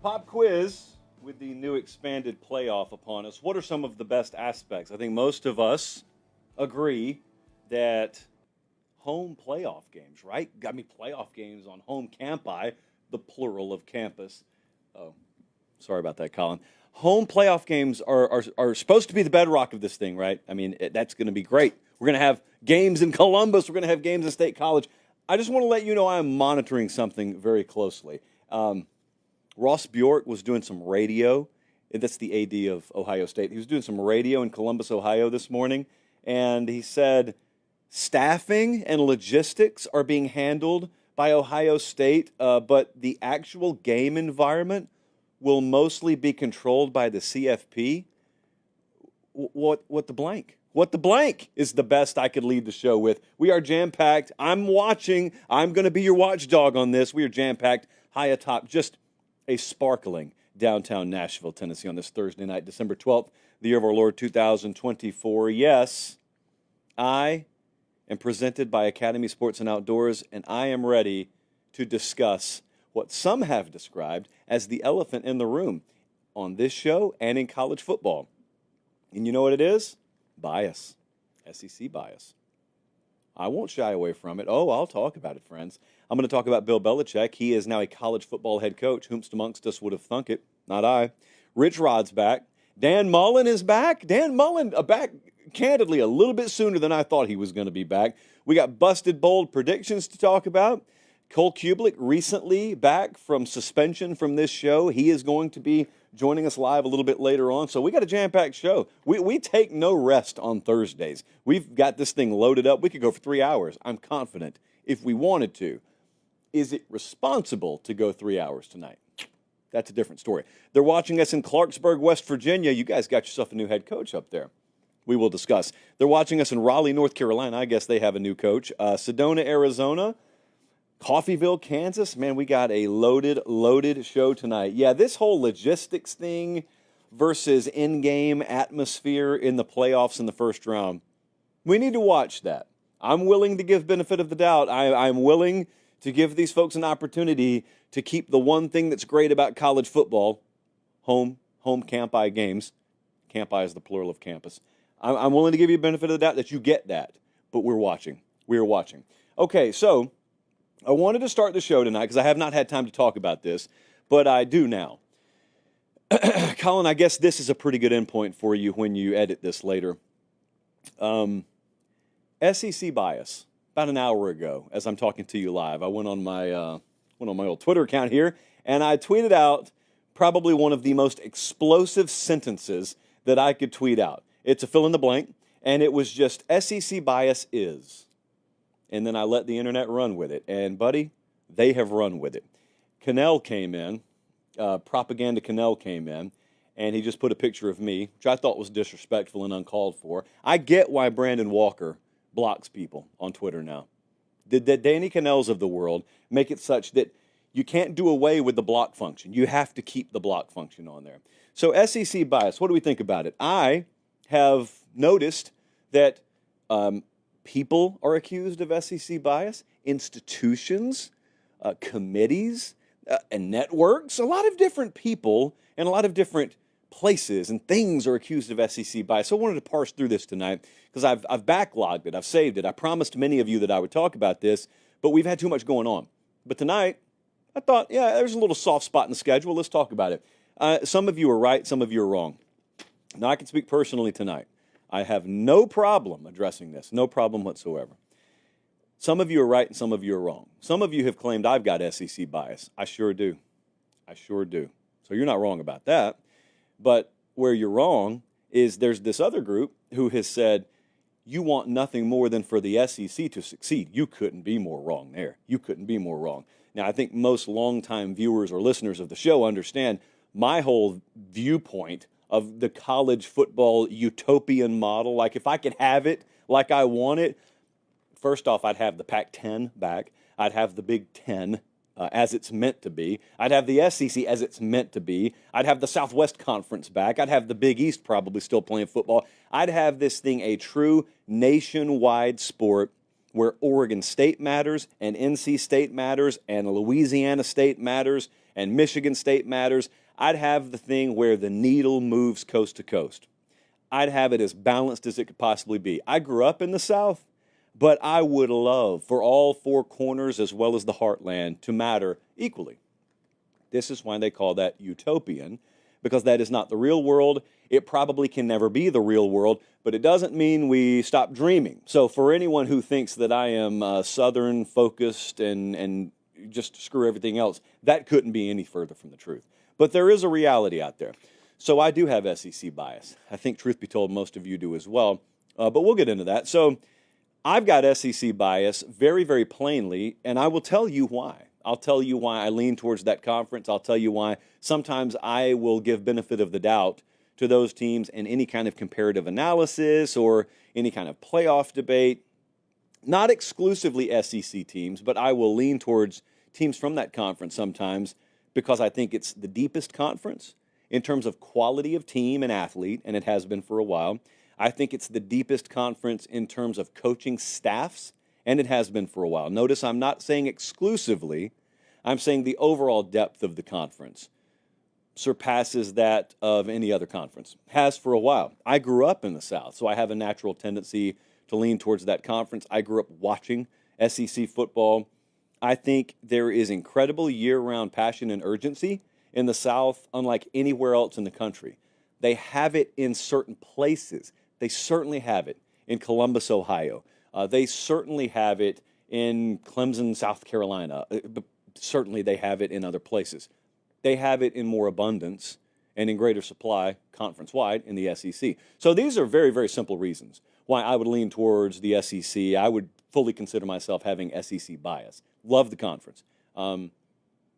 Pop quiz with the new expanded playoff upon us. What are some of the best aspects? I think most of us agree that home playoff games, right? I mean, playoff games on home campi, the plural of campus. Oh, sorry about that, Colin. Home playoff games are supposed to be the bedrock of this thing, right? I mean, that's going to be great. We're going to have games in Columbus. We're going to have games in State College. I just want to let you know I'm monitoring something very closely. Ross Bjork was doing some radio. That's the AD of Ohio State. He was doing some radio in Columbus, Ohio this morning, and he said staffing and logistics are being handled by Ohio State, but the actual game environment will mostly be controlled by the CFP. What the blank? What the blank is the best I could lead the show with. We are jam-packed. I'm watching. I'm going to be your watchdog on this. We are jam-packed, high atop, just a sparkling downtown Nashville, Tennessee on this Thursday night, December 12th, the year of our Lord 2024. Yes, I am presented by Academy Sports and Outdoors, and I am ready to discuss what some have described as the elephant in the room on this show and in college football. And you know what it is? Bias. SEC bias. I won't shy away from it. Oh, I'll talk about it, friends. I'm going to talk about Bill Belichick. He is now a college football head coach. Whomst amongst us would have thunk it? Not I. Rich Rod's back. Dan Mullen is back. Dan Mullen back, candidly, a little bit sooner than I thought he was going to be back. We got busted bold predictions to talk about. Cole Kublik recently back from suspension from this show. He is going to be joining us live a little bit later on. So we got a jam-packed show. We take no rest on Thursdays. We've got this thing loaded up. We could go for 3 hours. I'm confident if we wanted to. Is it responsible to go 3 hours tonight? That's a different story. They're watching us in Clarksburg, West Virginia. You guys got yourself a new head coach up there. We will discuss. They're watching us in Raleigh, North Carolina. I guess they have a new coach. Sedona, Arizona. Coffeyville, Kansas. Man, we got a loaded show tonight. Yeah, this whole logistics thing versus in-game atmosphere in the playoffs in the first round, we need to watch that. I'm willing to give benefit of the doubt. I'm willing to give these folks an opportunity to keep the one thing that's great about college football, home campi games. Campi is the plural of campus. I'm willing to give you a benefit of the doubt that you get that, but we're watching. We're watching. Okay, so I wanted to start the show tonight because I have not had time to talk about this, but I do now. Colin, I guess this is a pretty good endpoint for you when you edit this later. SEC bias. About an hour ago, as I'm talking to you live, I went on my old Twitter account here, and I tweeted out probably one of the most explosive sentences that I could tweet out. It's a fill in the blank, and it was just SEC bias is. And then I let the internet run with it. And, buddy, they have run with it. Cannell came in, Propaganda Cannell came in, and he just put a picture of me, which I thought was disrespectful and uncalled for. I get why Brandon Walker blocks people on Twitter now. The Danny Cannells of the world make it such that you can't do away with the block function. You have to keep the block function on there. So SEC bias, what do we think about it? I have noticed that people are accused of SEC bias, institutions, committees, and networks. A lot of different people and a lot of different places and things are accused of SEC bias. So I wanted to parse through this tonight because I've backlogged it. I've saved it. I promised many of you that I would talk about this, but we've had too much going on. But tonight, I thought, yeah, there's a little soft spot in the schedule. Let's talk about it. Some of you are right. Some of you are wrong. Now, I can speak personally tonight. I have no problem addressing this, no problem whatsoever. Some of you are right and some of you are wrong. Some of you have claimed I've got SEC bias. I sure do. I sure do. So you're not wrong about that. But where you're wrong is there's this other group who has said, you want nothing more than for the SEC to succeed. You couldn't be more wrong there. You couldn't be more wrong. Now, I think most longtime viewers or listeners of the show understand my whole viewpoint of the college football utopian model. Like, if I could have it like I want it, first off, I'd have the Pac-10 back. I'd have the Big Ten as it's meant to be. I'd have the SEC as it's meant to be. I'd have the Southwest Conference back. I'd have the Big East probably still playing football. I'd have this thing a true nationwide sport where Oregon State matters, and NC State matters, and Louisiana State matters, and Michigan State matters. I'd have the thing where the needle moves coast to coast. I'd have it as balanced as it could possibly be. I grew up in the South, but I would love for all four corners as well as the heartland to matter equally. This is why they call that utopian, because that is not the real world. It probably can never be the real world, but it doesn't mean we stop dreaming. So for anyone who thinks that I am Southern focused and just screw everything else, that couldn't be any further from the truth. But there is a reality out there. So I do have SEC bias. I think, truth be told, most of you do as well. But we'll get into that. So I've got SEC bias very, very plainly, and I will tell you why. I'll tell you why I lean towards that conference. I'll tell you why sometimes I will give benefit of the doubt to those teams in any kind of comparative analysis or any kind of playoff debate. Not exclusively SEC teams, but I will lean towards teams from that conference sometimes because I think it's the deepest conference in terms of quality of team and athlete, and it has been for a while. I think it's the deepest conference in terms of coaching staffs, and it has been for a while. Notice I'm not saying exclusively, I'm saying the overall depth of the conference surpasses that of any other conference. Has for a while. I grew up in the South, so I have a natural tendency to lean towards that conference. I grew up watching SEC football. I think there is incredible year-round passion and urgency in the South, unlike anywhere else in the country. They have it in certain places. They certainly have it in Columbus, Ohio. They certainly have it in Clemson, South Carolina. But certainly they have it in other places. They have it in more abundance and in greater supply conference-wide in the SEC. So these are very, very simple reasons why I would lean towards the SEC. I would fully consider myself having SEC bias. Love the conference.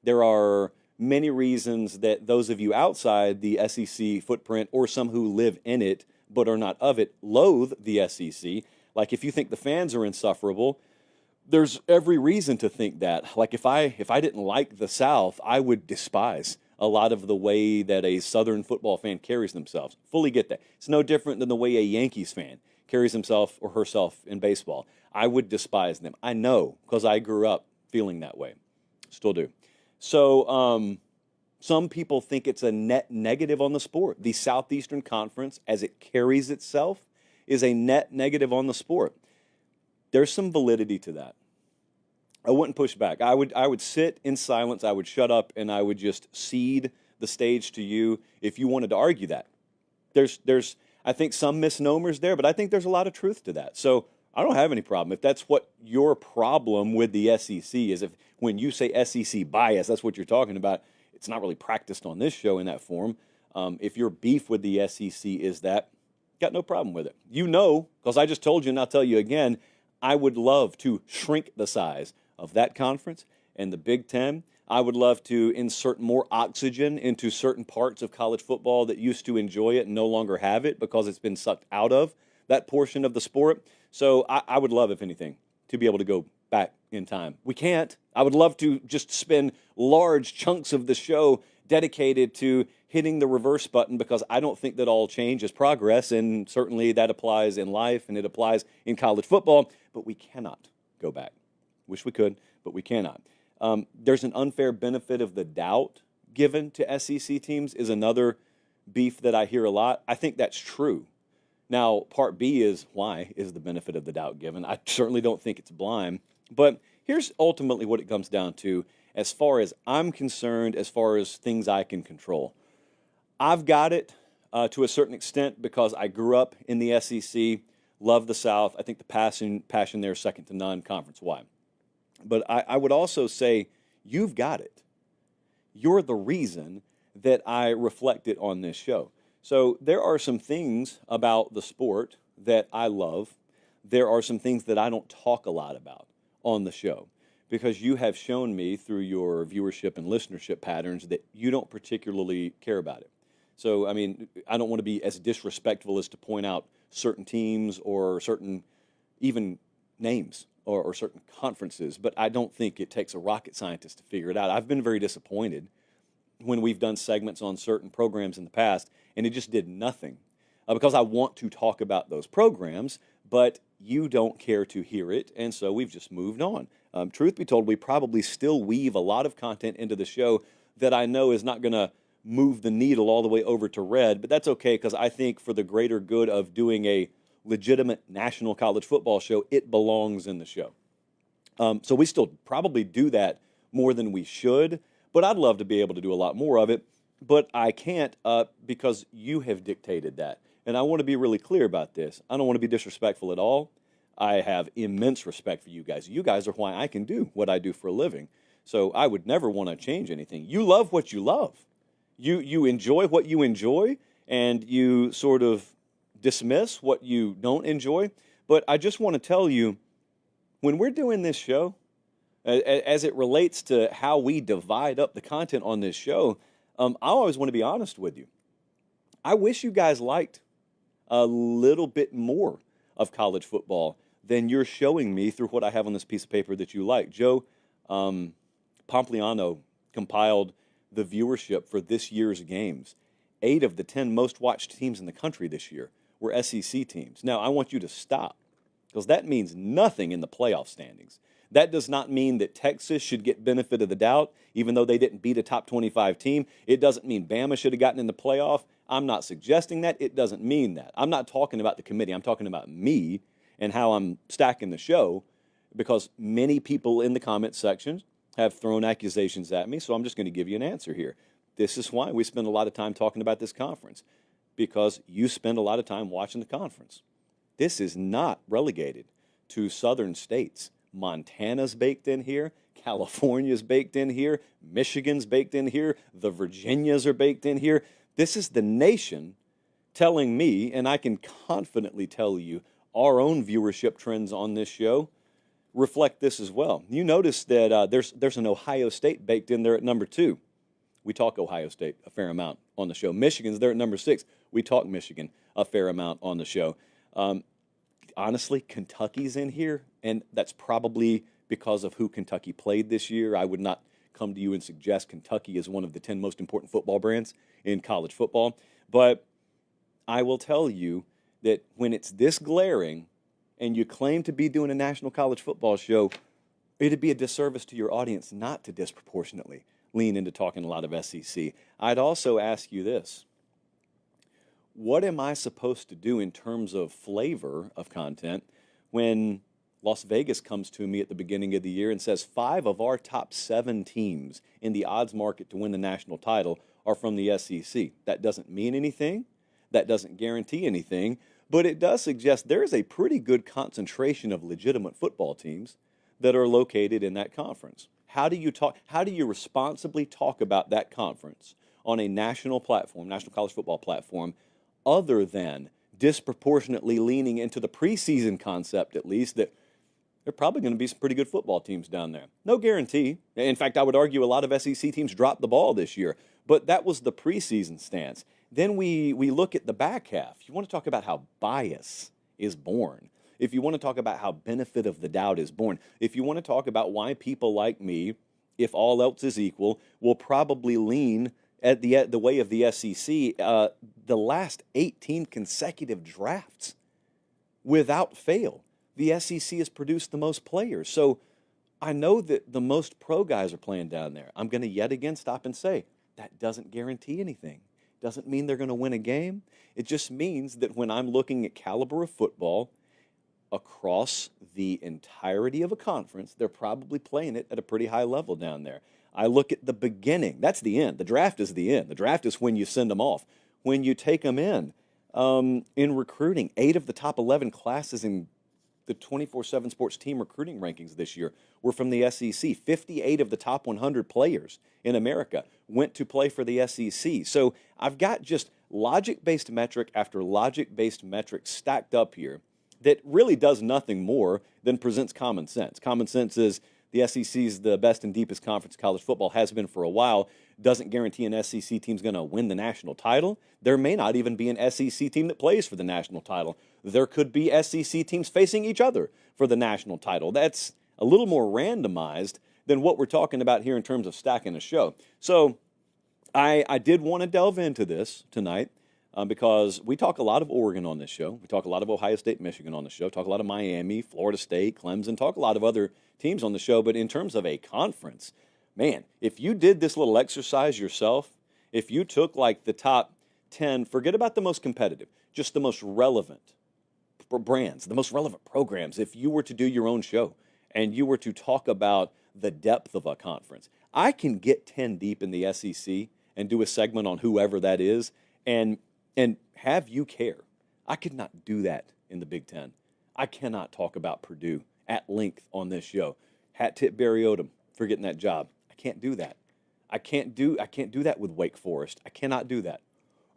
There are many reasons that those of you outside the SEC footprint or some who live in it but are not of it loathe the SEC. Like if you think the fans are insufferable, there's every reason to think that. Like if I didn't like the South, I would despise a lot of the way that a Southern football fan carries themselves. Fully get that. It's no different than the way a Yankees fan carries himself or herself in baseball. I would despise them. I know because I grew up feeling that way. Still do. So some people think it's a net negative on the sport. The Southeastern Conference, as it carries itself, is a net negative on the sport. There's some validity to that. I wouldn't push back. I would sit in silence. I would shut up, and I would just cede the stage to you if you wanted to argue that. There's I think some misnomers there, but I think there's a lot of truth to that. So I don't have any problem. If that's what your problem with the SEC is, if when you say SEC bias, that's what you're talking about, it's not really practiced on this show in that form. If your beef with the SEC is that, got no problem with it. You know, because I just told you and I'll tell you again, I would love to shrink the size of that conference and the Big Ten. I would love to insert more oxygen into certain parts of college football that used to enjoy it and no longer have it because it's been sucked out of that portion of the sport. So I would love, if anything, to be able to go back in time. We can't. I would love to just spend large chunks of the show dedicated to hitting the reverse button because I don't think that all change is progress, and certainly that applies in life and it applies in college football, but we cannot go back. Wish we could, but we cannot. There's an unfair benefit of the doubt given to SEC teams is another beef that I hear a lot. I think that's true. Now, part B is why is the benefit of the doubt given? I certainly don't think it's blind, but here's ultimately what it comes down to as far as I'm concerned, as far as things I can control. I've got it to a certain extent because I grew up in the SEC, love the South. I think the passion there is second to none conference-wide. But I would also say you've got it. You're the reason that I reflected on this show. So there are some things about the sport that I love. There are some things that I don't talk a lot about on the show because you have shown me through your viewership and listenership patterns that you don't particularly care about it. So, I mean, I don't want to be as disrespectful as to point out certain teams or certain even names or certain conferences, but I don't think it takes a rocket scientist to figure it out. I've been very disappointed when we've done segments on certain programs in the past, and it just did nothing because I want to talk about those programs, but you don't care to hear it, and so we've just moved on. Truth be told, we probably still weave a lot of content into the show that I know is not going to move the needle all the way over to red, but that's okay because I think for the greater good of doing a legitimate national college football show, it belongs in the show. So we still probably do that more than we should, but I'd love to be able to do a lot more of it, but I can't because you have dictated that. And I want to be really clear about this. I don't want to be disrespectful at all. I have immense respect for you guys. You guys are why I can do what I do for a living. So I would never want to change anything. You love what you love. You enjoy what you enjoy, and you sort of dismiss what you don't enjoy. But I just want to tell you, when we're doing this show, as it relates to how we divide up the content on this show, I always want to be honest with you. I wish you guys liked a little bit more of college football than you're showing me through what I have on this piece of paper that you like. Joe Pompliano compiled the viewership for this year's games. 8 of the 10 most watched teams in the country this year were SEC teams. Now, I want you to stop, because that means nothing in the playoff standings. That does not mean that Texas should get benefit of the doubt, even though they didn't beat a top 25 team. It doesn't mean Bama should have gotten in the playoff. I'm not suggesting that. It doesn't mean that. I'm not talking about the committee. I'm talking about me and how I'm stacking the show, because many people in the comment section have thrown accusations at me, so I'm just going to give you an answer here. This is why we spend a lot of time talking about this conference, because you spend a lot of time watching the conference. This is not relegated to southern states. Montana's baked in here. California's baked in here. Michigan's baked in here. The Virginias are baked in here. This is the nation telling me, and I can confidently tell you, our own viewership trends on this show reflect this as well. You notice that there's an Ohio State baked in there at number 2. We talk Ohio State a fair amount on the show. Michigan's there at number 6. We talk Michigan a fair amount on the show. Honestly, Kentucky's in here, and that's probably because of who Kentucky played this year. I would not come to you and suggest Kentucky is one of the 10 most important football brands in college football. But I will tell you that when it's this glaring and you claim to be doing a national college football show, it'd be a disservice to your audience not to disproportionately lean into talking a lot of SEC. I'd also ask you this. What am I supposed to do in terms of flavor of content when Las Vegas comes to me at the beginning of the year and says 5 of our top 7 teams in the odds market to win the national title are from the SEC? That doesn't mean anything. That doesn't guarantee anything. But it does suggest there is a pretty good concentration of legitimate football teams that are located in that conference. How do you responsibly talk about that conference on a national platform, national college football platform, other than disproportionately leaning into the preseason concept, at least, that there are probably going to be some pretty good football teams down there? No guarantee. In fact, I would argue a lot of SEC teams dropped the ball this year, but that was the preseason stance. Then we look at the back half. You want to talk about how bias is born. If you want to talk about how benefit of the doubt is born. If you want to talk about why people like me, if all else is equal, will probably lean at the way of the SEC, the last 18 consecutive drafts, without fail, the SEC has produced the most players. So I know that the most pro guys are playing down there. I'm going to yet again stop and say, that doesn't guarantee anything. Doesn't mean they're going to win a game. It just means that when I'm looking at caliber of football across the entirety of a conference, they're probably playing it at a pretty high level down there. I look at the beginning. That's the end. The draft is the end. The draft is when you send them off. When you take them in recruiting, 8 of the top 11 classes in the 24/7 Sports team recruiting rankings this year were from the SEC. 58 of the top 100 players in America went to play for the SEC. So I've got just logic-based metric after logic-based metric stacked up here that really does nothing more than presents common sense. Common sense is the SEC is the best and deepest conference college football, has been for a while. Doesn't guarantee an SEC team's going to win the national title. There may not even be an SEC team that plays for the national title. There could be SEC teams facing each other for the national title. That's a little more randomized than what we're talking about here in terms of stacking a show. So I did want to delve into this tonight. because we talk a lot of Oregon on this show. We talk a lot of Ohio State, Michigan on the show. Talk a lot of Miami, Florida State, Clemson. Talk a lot of other teams on the show. But in terms of a conference, man, if you did this little exercise yourself, if you took like the top 10, forget about the most competitive, just the most relevant brands, the most relevant programs, if you were to do your own show and you were to talk about the depth of a conference, I can get 10 deep in the SEC and do a segment on whoever that is and have you care. I could not do that in the Big Ten. I cannot talk about Purdue at length on this show. Hat tip Barry Odom for getting that job. I can't do that. I can't do that with Wake Forest. I cannot do that.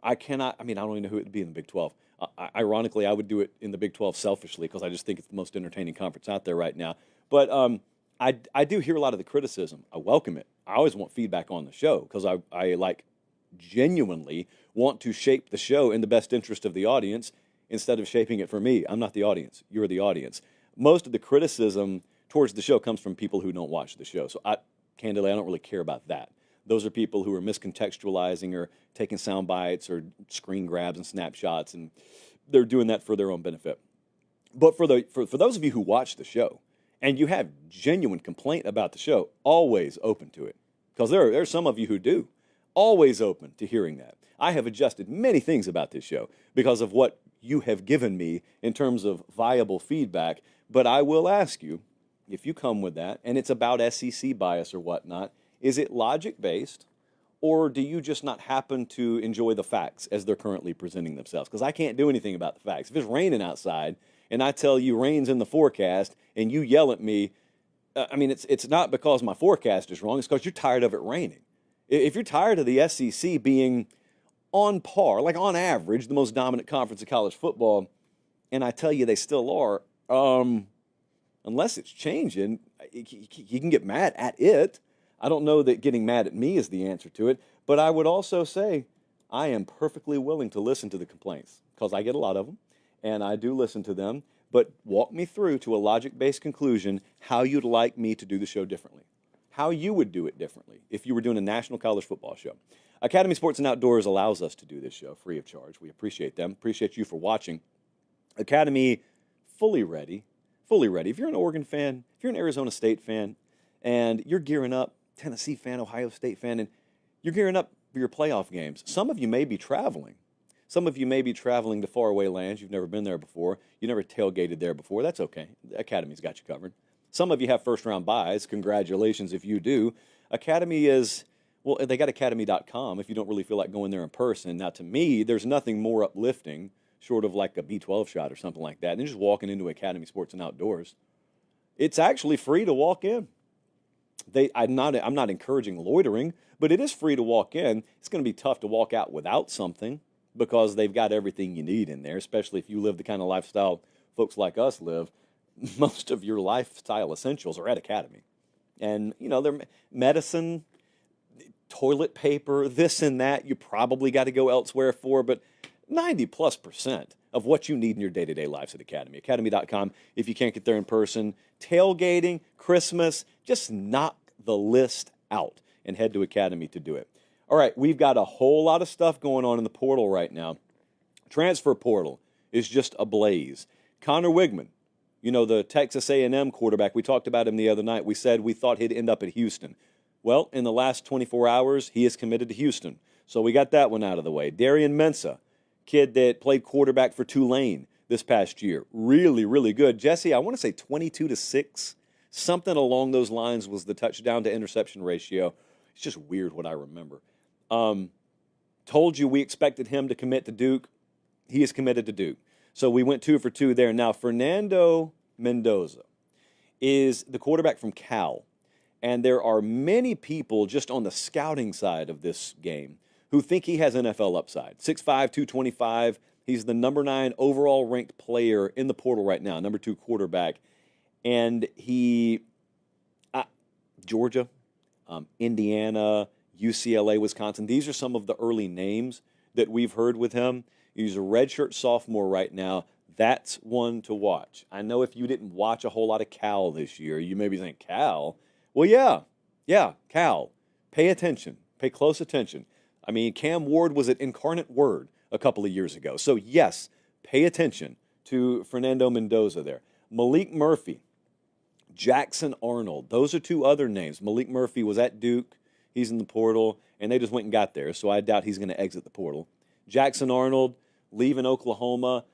I don't even know who it would be in the Big 12. Ironically, I would do it in the Big 12 selfishly because I just think it's the most entertaining conference out there right now. But I do hear a lot of the criticism. I welcome it. I always want feedback on the show because I like genuinely want to shape the show in the best interest of the audience instead of shaping it for me. I'm not the audience. You're the audience. Most of the criticism towards the show comes from people who don't watch the show. So candidly, I don't really care about that. Those are people who are miscontextualizing or taking sound bites or screen grabs and snapshots, and they're doing that for their own benefit. But for those of you who watch the show and you have genuine complaint about the show, always open to it. Because there are some of you who do. Always open to hearing that. I have adjusted many things about this show because of what you have given me in terms of viable feedback. But I will ask you, if you come with that, and it's about SEC bias or whatnot, is it logic-based, or do you just not happen to enjoy the facts as they're currently presenting themselves? Because I can't do anything about the facts. If it's raining outside, and I tell you rain's in the forecast, and you yell at me, it's not because my forecast is wrong. It's because you're tired of it raining. If you're tired of the SEC being on par, like on average, the most dominant conference of college football, and I tell you they still are, unless it's changing, you can get mad at it. I don't know that getting mad at me is the answer to it, but I would also say I am perfectly willing to listen to the complaints because I get a lot of them, and I do listen to them, but walk me through to a logic-based conclusion how you'd like me to do the show differently, how you would do it differently if you were doing a national college football show. Academy Sports and Outdoors allows us to do this show free of charge. We appreciate them. Appreciate you for watching. Academy, fully ready. If you're an Oregon fan, if you're an Arizona State fan, and you're gearing up, Tennessee fan, Ohio State fan, and you're gearing up for your playoff games. Some of you may be traveling. Some of you may be traveling to faraway lands. You've never been there before. You never tailgated there before. That's okay. The Academy's got you covered. Some of you have first-round buys. Congratulations if you do. Academy is, well, they got academy.com if you don't really feel like going there in person. Now, to me, there's nothing more uplifting, short of like a B12 shot or something like that, than just walking into Academy Sports and Outdoors. It's actually free to walk in. I'm not encouraging loitering, but it is free to walk in. It's going to be tough to walk out without something because they've got everything you need in there, especially if you live the kind of lifestyle folks like us live. Most of your lifestyle essentials are at Academy. And, they're medicine, toilet paper, this and that, you probably got to go elsewhere for, but 90+% of what you need in your day-to-day lives at Academy. Academy.com, if you can't get there in person. Tailgating, Christmas, just knock the list out and head to Academy to do it. All right, we've got a whole lot of stuff going on in the portal right now. Transfer portal is just ablaze. Connor Wigman, the Texas A&M quarterback, we talked about him the other night. We said we thought he'd end up at Houston. Well, in the last 24 hours, he is committed to Houston. So we got that one out of the way. Darian Mensah, kid that played quarterback for Tulane this past year. Really, really good. Jesse, I want to say 22-6. Something along those lines was the touchdown to interception ratio. It's just weird what I remember. Told you we expected him to commit to Duke. He is committed to Duke. So we went 2 for 2 there. Now, Fernando Mendoza is the quarterback from Cal. And there are many people just on the scouting side of this game who think he has NFL upside. 6'5", 225. He's the number 9 overall ranked player in the portal right now, number 2 quarterback. And Georgia, Indiana, UCLA, Wisconsin, these are some of the early names that we've heard with him. He's a redshirt sophomore right now. That's one to watch. I know if you didn't watch a whole lot of Cal this year, you may be saying, Cal? Well, yeah, Cal. Pay attention. Pay close attention. Cam Ward was an incarnate word a couple of years ago. So, yes, pay attention to Fernando Mendoza there. Malik Murphy, Jackson Arnold. Those are two other names. Malik Murphy was at Duke. He's in the portal, and they just went and got there, so I doubt he's going to exit the portal. Jackson Arnold, leaving Oklahoma.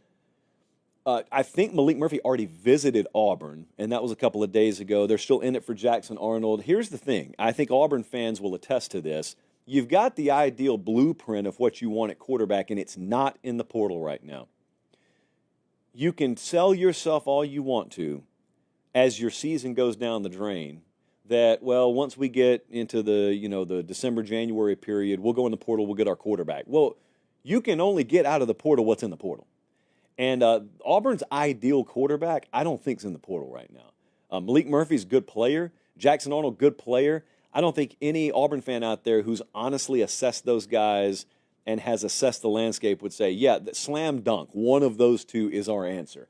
I think Malik Murphy already visited Auburn, and that was a couple of days ago. They're still in it for Jackson Arnold. Here's the thing. I think Auburn fans will attest to this. You've got the ideal blueprint of what you want at quarterback, and it's not in the portal right now. You can sell yourself all you want to as your season goes down the drain that, well, once we get into the December, January period, we'll go in the portal, we'll get our quarterback. Well, you can only get out of the portal what's in the portal. And Auburn's ideal quarterback, I don't think is in the portal right now. Malik Murphy's a good player. Jackson Arnold, good player. I don't think any Auburn fan out there who's honestly assessed those guys and has assessed the landscape would say, yeah, slam dunk, one of those two is our answer.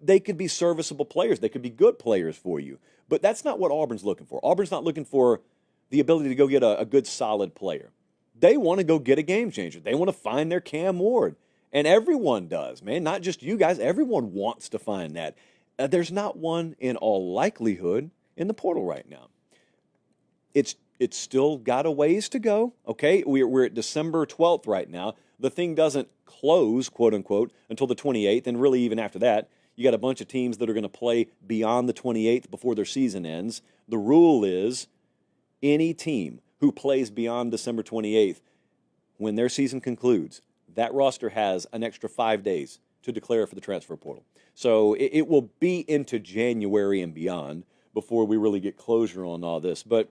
They could be serviceable players. They could be good players for you. But that's not what Auburn's looking for. Auburn's not looking for the ability to go get a good, solid player. They want to go get a game changer. They want to find their Cam Ward. And everyone does, man. Not just you guys. Everyone wants to find that. There's not one, in all likelihood, in the portal right now. It's still got a ways to go, okay? We're at December 12th right now. The thing doesn't close, quote-unquote, until the 28th, and really even after that, you got a bunch of teams that are going to play beyond the 28th before their season ends. The rule is any team who plays beyond December 28th, when their season concludes, that roster has an extra 5 days to declare for the transfer portal. So it will be into January and beyond before we really get closure on all this. But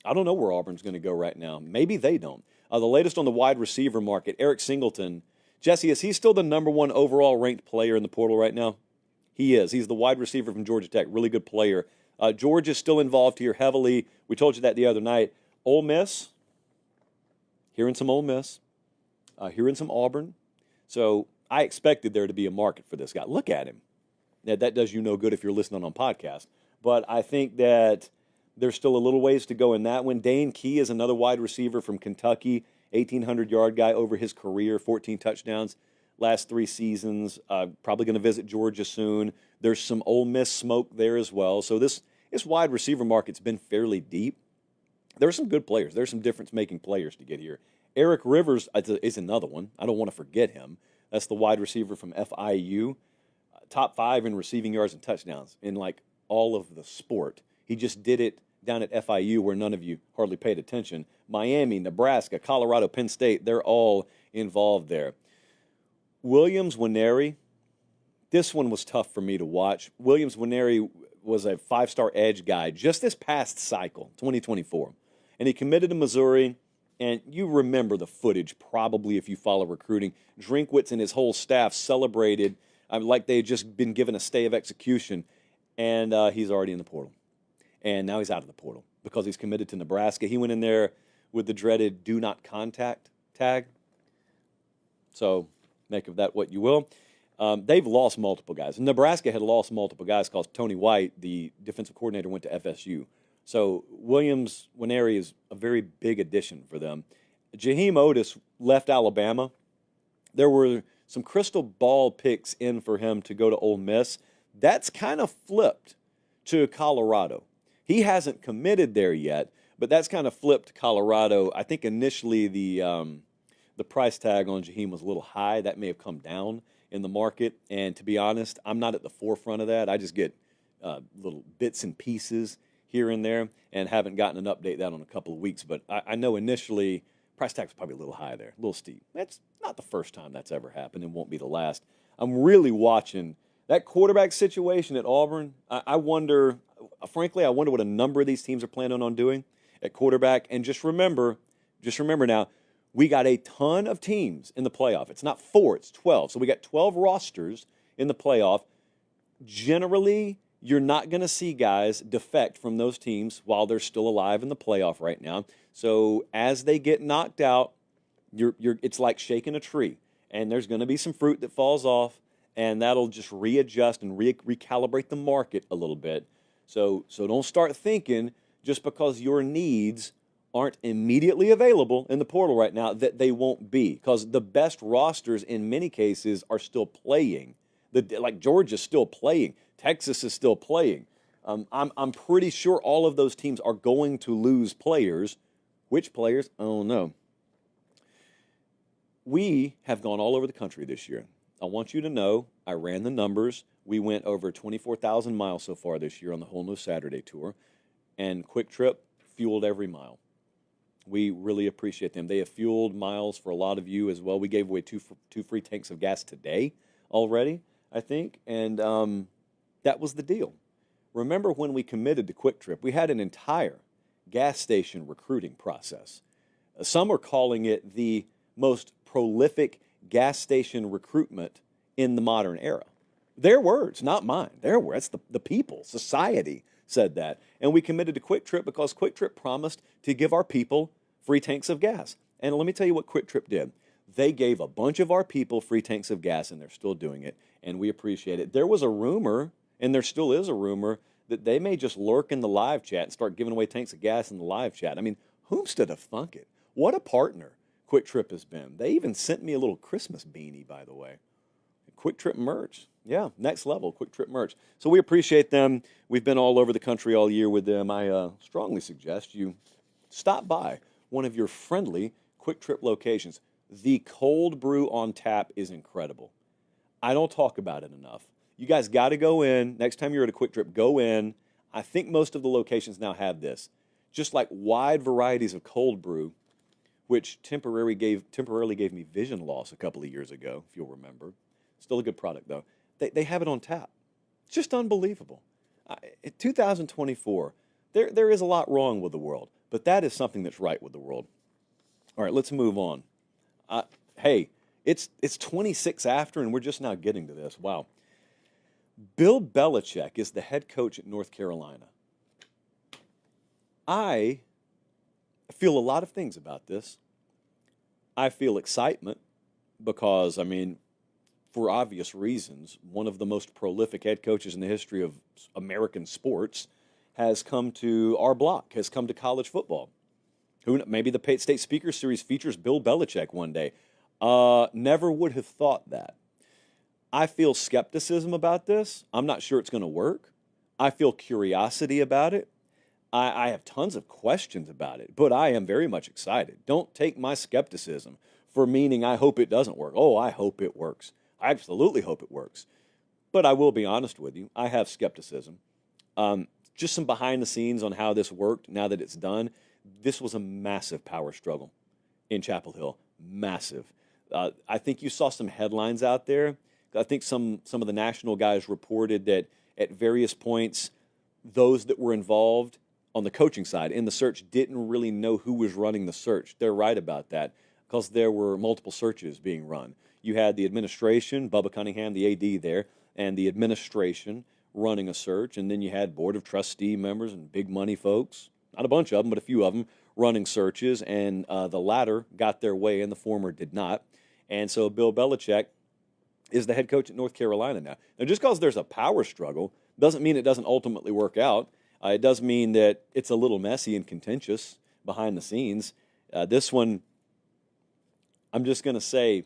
I don't know where Auburn's going to go right now. Maybe they don't. The latest on the wide receiver market, Eric Singleton. Jesse, is he still the number one overall ranked player in the portal right now? He is. He's the wide receiver from Georgia Tech. Really good player. Georgia's still involved here heavily. We told you that the other night. Ole Miss, hearing some Ole Miss. Hearing some Auburn. So I expected there to be a market for this guy. Look at him. Now, that does you no good if you're listening on podcast. But I think that there's still a little ways to go in that one. Dane Key is another wide receiver from Kentucky, 1,800-yard guy over his career, 14 touchdowns last 3 seasons. Probably going to visit Georgia soon. There's some Ole Miss smoke there as well. So this wide receiver market's been fairly deep. There are some good players. There's some difference-making players to get here. Eric Rivers is another one. I don't want to forget him. That's the wide receiver from FIU. Top 5 in receiving yards and touchdowns in like all of the sport. He just did it down at FIU where none of you hardly paid attention. Miami, Nebraska, Colorado, Penn State, they're all involved there. Williams Nwaneri, this one was tough for me to watch. Williams Nwaneri was a 5-star edge guy just this past cycle, 2024. And he committed to Missouri. And you remember the footage probably if you follow recruiting. Drinkwitz and his whole staff celebrated like they had just been given a stay of execution. And he's already in the portal. And now he's out of the portal because he's committed to Nebraska. He went in there with the dreaded do not contact tag. So make of that what you will. They've lost multiple guys. Nebraska had lost multiple guys because Tony White, the defensive coordinator, went to FSU. So Williams Nwaneri is a very big addition for them. Jaheim Otis left Alabama. There were some crystal ball picks in for him to go to Ole Miss. That's kind of flipped to Colorado. He hasn't committed there yet, but that's kind of flipped to Colorado. I think initially the price tag on Jaheim was a little high. That may have come down in the market. And to be honest, I'm not at the forefront of that. I just get little bits and pieces here and there, and haven't gotten an update that on a couple of weeks. But I know initially price tag was probably a little high there, a little steep. That's not the first time that's ever happened and won't be the last. I'm really watching that quarterback situation at Auburn. I wonder, frankly, what a number of these teams are planning on doing at quarterback. And just remember now, we got a ton of teams in the playoff. It's not 4, it's 12. So we got 12 rosters in the playoff. Generally, you're not going to see guys defect from those teams while they're still alive in the playoff right now. So as they get knocked out, it's like shaking a tree. And there's going to be some fruit that falls off, and that'll just readjust and recalibrate the market a little bit. So don't start thinking just because your needs aren't immediately available in the portal right now, that they won't be, because the best rosters in many cases are still playing. Like Georgia's still playing. Texas is still playing. I'm pretty sure all of those teams are going to lose players. Which players? I don't know. We have gone all over the country this year. I want you to know, I ran the numbers. We went over 24,000 miles so far this year on the Whole New Saturday tour, and Quick Trip fueled every mile. We really appreciate them. They have fueled miles for a lot of you as well. We gave away two free tanks of gas today already, I think, and that was the deal. Remember when we committed to Quick Trip, we had an entire gas station recruiting process. Some are calling it the most prolific gas station recruitment in the modern era. Their words, not mine. Their words. That's the people, society said that. And we committed to Quick Trip because Quick Trip promised to give our people free tanks of gas. And let me tell you what Quick Trip did. They gave a bunch of our people free tanks of gas, and they're still doing it, and we appreciate it. There was a rumor, and there still is a rumor, that they may just lurk in the live chat and start giving away tanks of gas in the live chat. I mean, whomstead have thunk it? What a partner Quick Trip has been. They even sent me a little Christmas beanie, by the way. Quick Trip merch. Yeah, next level, Quick Trip merch. So we appreciate them. We've been all over the country all year with them. I strongly suggest you stop by one of your friendly Quick Trip locations. The cold brew on tap is incredible. I don't talk about it enough. You guys got to go in. Next time you're at a Quick Trip, go in. I think most of the locations now have this. Just like wide varieties of cold brew, which temporarily gave me vision loss a couple of years ago, if you'll remember. Still a good product, though. They have it on tap. It's just unbelievable. In 2024, there is a lot wrong with the world, but that is something that's right with the world. All right, let's move on. Hey, it's 26 after, and we're just now getting to this. Wow. Bill Belichick is the head coach at North Carolina. I feel a lot of things about this. I feel excitement because, I mean, for obvious reasons, one of the most prolific head coaches in the history of American sports has come to our block, has come to college football. Maybe the Pate State Speaker Series features Bill Belichick one day. Never would have thought that. I feel skepticism about this. I'm not sure it's going to work. I feel curiosity about it. I have tons of questions about it, but I am very much excited. Don't take my skepticism for meaning I hope it doesn't work. Oh, I hope it works. I absolutely hope it works. But I will be honest with you. I have skepticism. Just some behind the scenes on how this worked now that it's done. This was a massive power struggle in Chapel Hill. Massive. I think you saw some headlines out there. I think some of the national guys reported that at various points, those that were involved on the coaching side in the search didn't really know who was running the search. They're right about that because there were multiple searches being run. You had the administration, Bubba Cunningham, the AD there, and the administration running a search, and then you had board of trustee members and big money folks, not a bunch of them, but a few of them, running searches, and the latter got their way and the former did not. And so Bill Belichick is the head coach at North Carolina now. Now, just because there's a power struggle doesn't mean it doesn't ultimately work out. It does mean that it's a little messy and contentious behind the scenes. This one, I'm just going to say,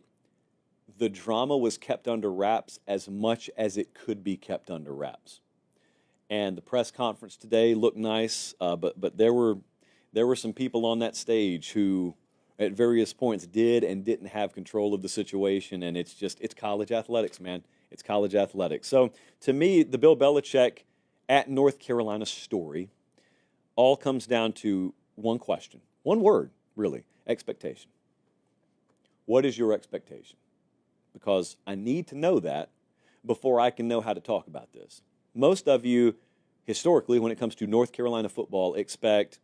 the drama was kept under wraps as much as it could be kept under wraps. And the press conference today looked nice, but there were some people on that stage who at various points did and didn't have control of the situation, and it's college athletics, man. It's college athletics. So to me, the Bill Belichick at North Carolina story all comes down to one question, one word, really, expectation. What is your expectation? Because I need to know that before I can know how to talk about this. Most of you, historically, when it comes to North Carolina football, expect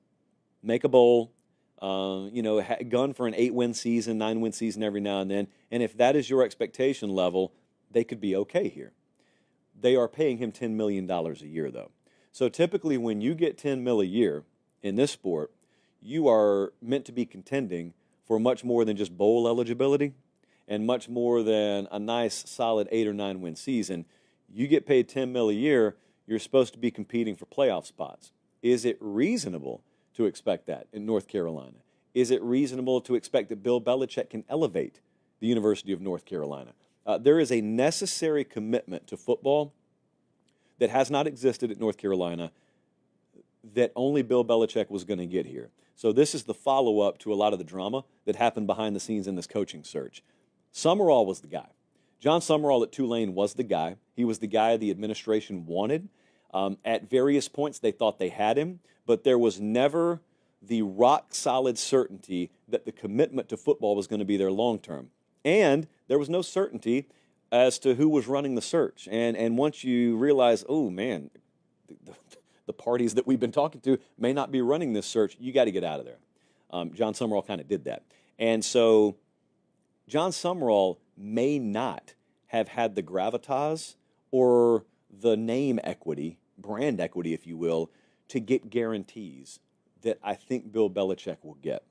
make a bowl, gun for an 8-win season, 9-win season every now and then. And if that is your expectation level, they could be okay here. They are paying him $10 million a year, though. So typically when you get $10 million a year in this sport, you are meant to be contending for much more than just bowl eligibility and much more than a nice, solid 8 or 9-win season. You get paid $10 million a year, you're supposed to be competing for playoff spots. Is it reasonable to expect that in North Carolina? Is it reasonable to expect that Bill Belichick can elevate the University of North Carolina? There is a necessary commitment to football that has not existed at North Carolina that only Bill Belichick was going to get here. So this is the follow-up to a lot of the drama that happened behind the scenes in this coaching search. Summerall was the guy. John Summerall at Tulane was the guy. He was the guy the administration wanted. At various points, they thought they had him, but there was never the rock-solid certainty that the commitment to football was going to be there long-term. And there was no certainty as to who was running the search. And once you realize, oh, man, the parties that we've been talking to may not be running this search, you got to get out of there. John Summerall kind of did that. And so John Summerall may not have had the gravitas or the name equity, brand equity, if you will, to get guarantees that I think Bill Belichick will get.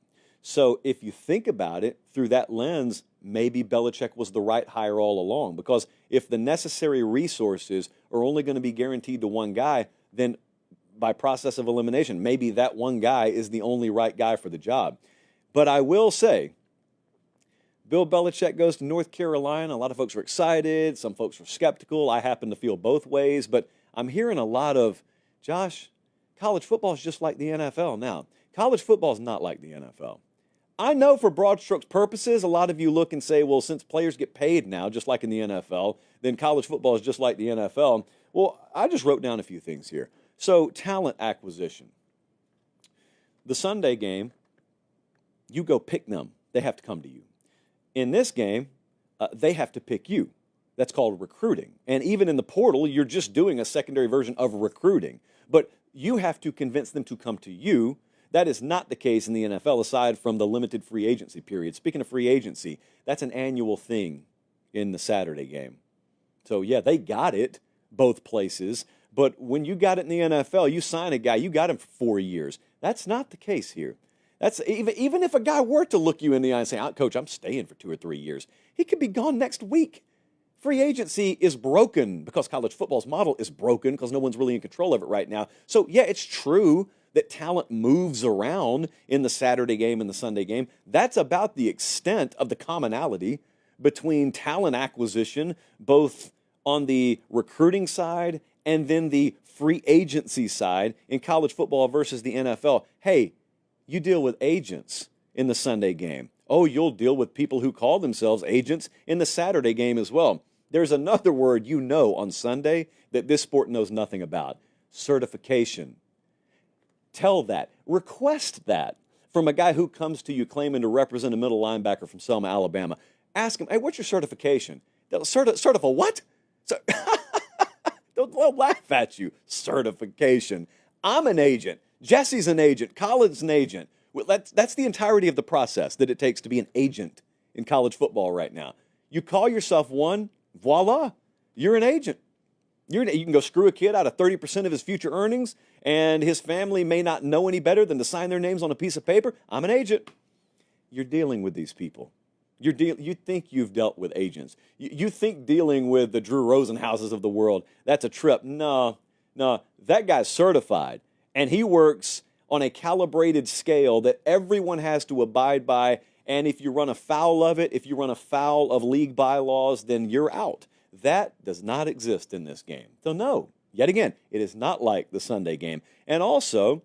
So if you think about it through that lens, maybe Belichick was the right hire all along, because if the necessary resources are only going to be guaranteed to one guy, then by process of elimination, maybe that one guy is the only right guy for the job. But I will say, Bill Belichick goes to North Carolina. A lot of folks were excited. Some folks were skeptical. I happen to feel both ways. But I'm hearing a lot of, Josh, college football is just like the NFL now. College football is not like the NFL. I know for broad strokes purposes, a lot of you look and say, well, since players get paid now, just like in the NFL, then college football is just like the NFL. Well, I just wrote down a few things here. So, talent acquisition. The Sunday game, you go pick them. They have to come to you. In this game, they have to pick you. That's called recruiting. And even in the portal, you're just doing a secondary version of recruiting. But you have to convince them to come to you. That is not the case in the NFL, aside from the limited free agency period. Speaking of free agency, that's an annual thing in the Saturday game. So, yeah, they got it both places. But when you got it in the NFL, you sign a guy, you got him for 4 years. That's not the case here. That's even if a guy were to look you in the eye and say, Coach, I'm staying for 2 or 3 years, he could be gone next week. Free agency is broken because college football's model is broken because no one's really in control of it right now. So, yeah, it's true that talent moves around in the Saturday game and the Sunday game. That's about the extent of the commonality between talent acquisition, both on the recruiting side and then the free agency side in college football versus the NFL. Hey, you deal with agents in the Sunday game. Oh, you'll deal with people who call themselves agents in the Saturday game as well. There's another word you know on Sunday that this sport knows nothing about: certification. Tell that. Request that from a guy who comes to you claiming to represent a middle linebacker from Selma, Alabama. Ask him, hey, what's your certification? Certify what? They'll laugh at you. Certification. I'm an agent. Jesse's an agent. Colin's an agent. Well, that's the entirety of the process that it takes to be an agent in college football right now. You call yourself one, voila, you're an agent. You can go screw a kid out of 30% of his future earnings, and his family may not know any better than to sign their names on a piece of paper. I'm an agent. You're dealing with these people. You think you've dealt with agents. You think dealing with the Drew Rosenhauses of the world, that's a trip. No, that guy's certified, and he works on a calibrated scale that everyone has to abide by, and if you run afoul of it, if you run afoul of league bylaws, then you're out. That does not exist in this game. So no, yet again, it is not like the Sunday game. And also,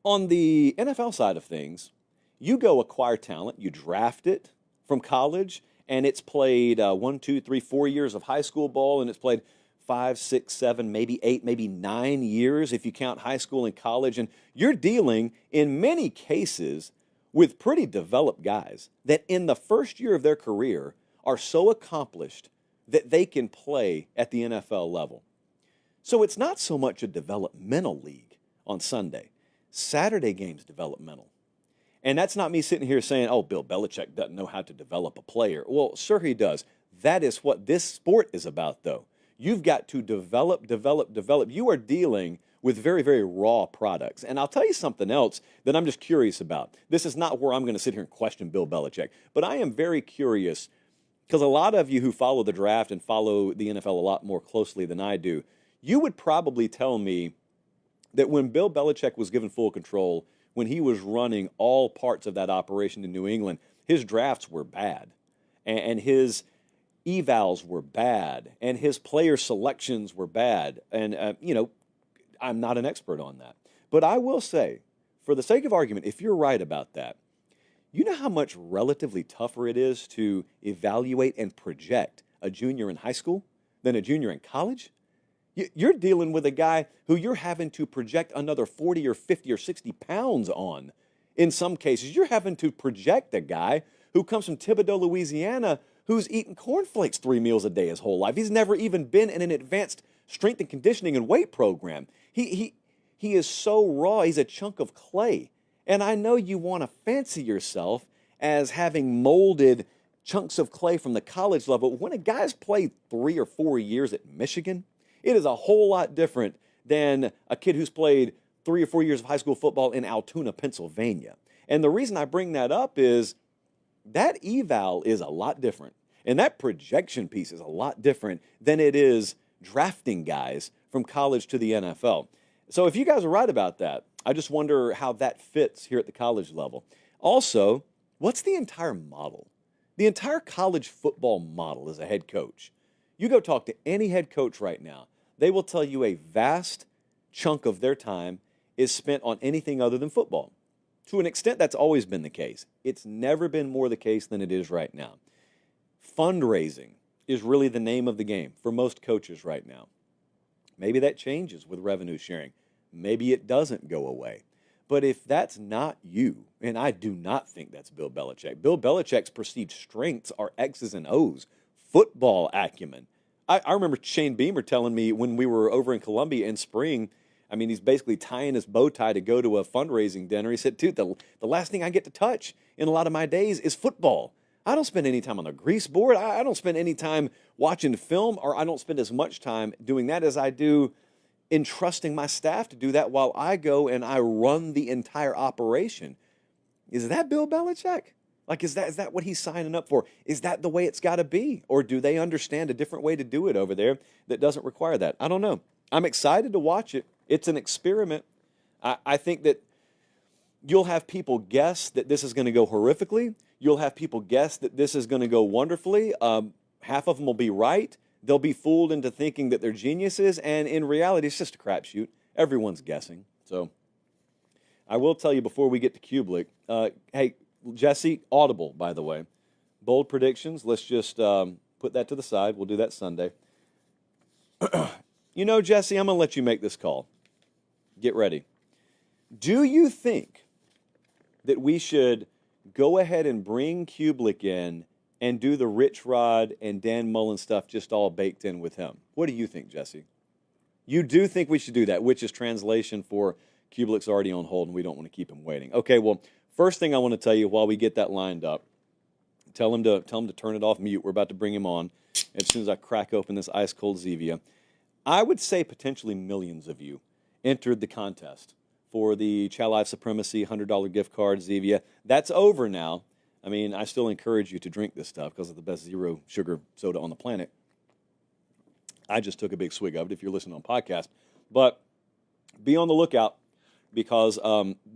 on the NFL side of things, you go acquire talent, you draft it from college, and it's played 1, 2, 3, 4 years of high school ball, and it's played 5, 6, 7, maybe 8, maybe 9 years if you count high school and college. And you're dealing, in many cases, with pretty developed guys that in the first year of their career are so accomplished that they can play at the NFL level. So it's not so much a developmental league on Sunday. Saturday game's developmental. And that's not me sitting here saying, oh, Bill Belichick doesn't know how to develop a player. Well, sure he does. That is what this sport is about, though. You've got to develop. You are dealing with very, very raw products. And I'll tell you something else that I'm just curious about. This is not where I'm going to sit here and question Bill Belichick, but I am very curious because a lot of you who follow the draft and follow the NFL a lot more closely than I do, you would probably tell me that when Bill Belichick was given full control, when he was running all parts of that operation in New England, his drafts were bad, and his evals were bad, and his player selections were bad. And, I'm not an expert on that. But I will say, for the sake of argument, if you're right about that, you know how much relatively tougher it is to evaluate and project a junior in high school than a junior in college? You're dealing with a guy who you're having to project another 40 or 50 or 60 pounds on. In some cases, you're having to project a guy who comes from Thibodaux, Louisiana, who's eaten cornflakes 3 meals a day his whole life. He's never even been in an advanced strength and conditioning and weight program. He is so raw, he's a chunk of clay. And I know you want to fancy yourself as having molded chunks of clay from the college level. When a guy's played 3 or 4 years at Michigan, it is a whole lot different than a kid who's played 3 or 4 years of high school football in Altoona, Pennsylvania. And the reason I bring that up is that eval is a lot different. And that projection piece is a lot different than it is drafting guys from college to the NFL. So if you guys are right about that, I just wonder how that fits here at the college level. Also, what's the entire model? The entire college football model as a head coach. You go talk to any head coach right now, they will tell you a vast chunk of their time is spent on anything other than football. To an extent, that's always been the case. It's never been more the case than it is right now. Fundraising is really the name of the game for most coaches right now. Maybe that changes with revenue sharing. Maybe it doesn't go away. But if that's not you, and I do not think that's Bill Belichick. Bill Belichick's perceived strengths are X's and O's, football acumen. I remember Shane Beamer telling me when we were over in Columbia in spring, I mean, he's basically tying his bow tie to go to a fundraising dinner. He said, dude, the last thing I get to touch in a lot of my days is football. I don't spend any time on the grease board. I don't spend any time watching film, or I don't spend as much time doing that as I do entrusting my staff to do that while I go and I run the entire operation. Is that Bill Belichick? Like, is that what he's signing up for? Is that the way it's got to be? Or do they understand a different way to do it over there that doesn't require that? I don't know. I'm excited to watch it. It's an experiment. I think that you'll have people guess that this is going to go horrifically. You'll have people guess that this is going to go wonderfully. Half of them will be right. They'll be fooled into thinking that they're geniuses. And in reality, it's just a crapshoot. Everyone's guessing. So I will tell you before we get to Kublik, hey, Jesse, audible, by the way. Bold predictions. Let's just put that to the side. We'll do that Sunday. You know, Jesse, I'm going to let you make this call. Get ready. Do you think that we should go ahead and bring Kublik in and do the Rich Rod and Dan Mullen stuff just all baked in with him? What do you think, Jesse? You do think we should do that, which is translation for Kublik's already on hold and we don't want to keep him waiting. Okay, well, first thing I want to tell you while we get that lined up, tell him to turn it off mute. We're about to bring him on as soon as I crack open this ice-cold Zevia. I would say potentially millions of you entered the contest for the Chow Life Supremacy $100 gift card Zevia. That's over now. I mean, I still encourage you to drink this stuff because it's the best zero sugar soda on the planet. I just took a big swig of it if you're listening on podcast. But be on the lookout because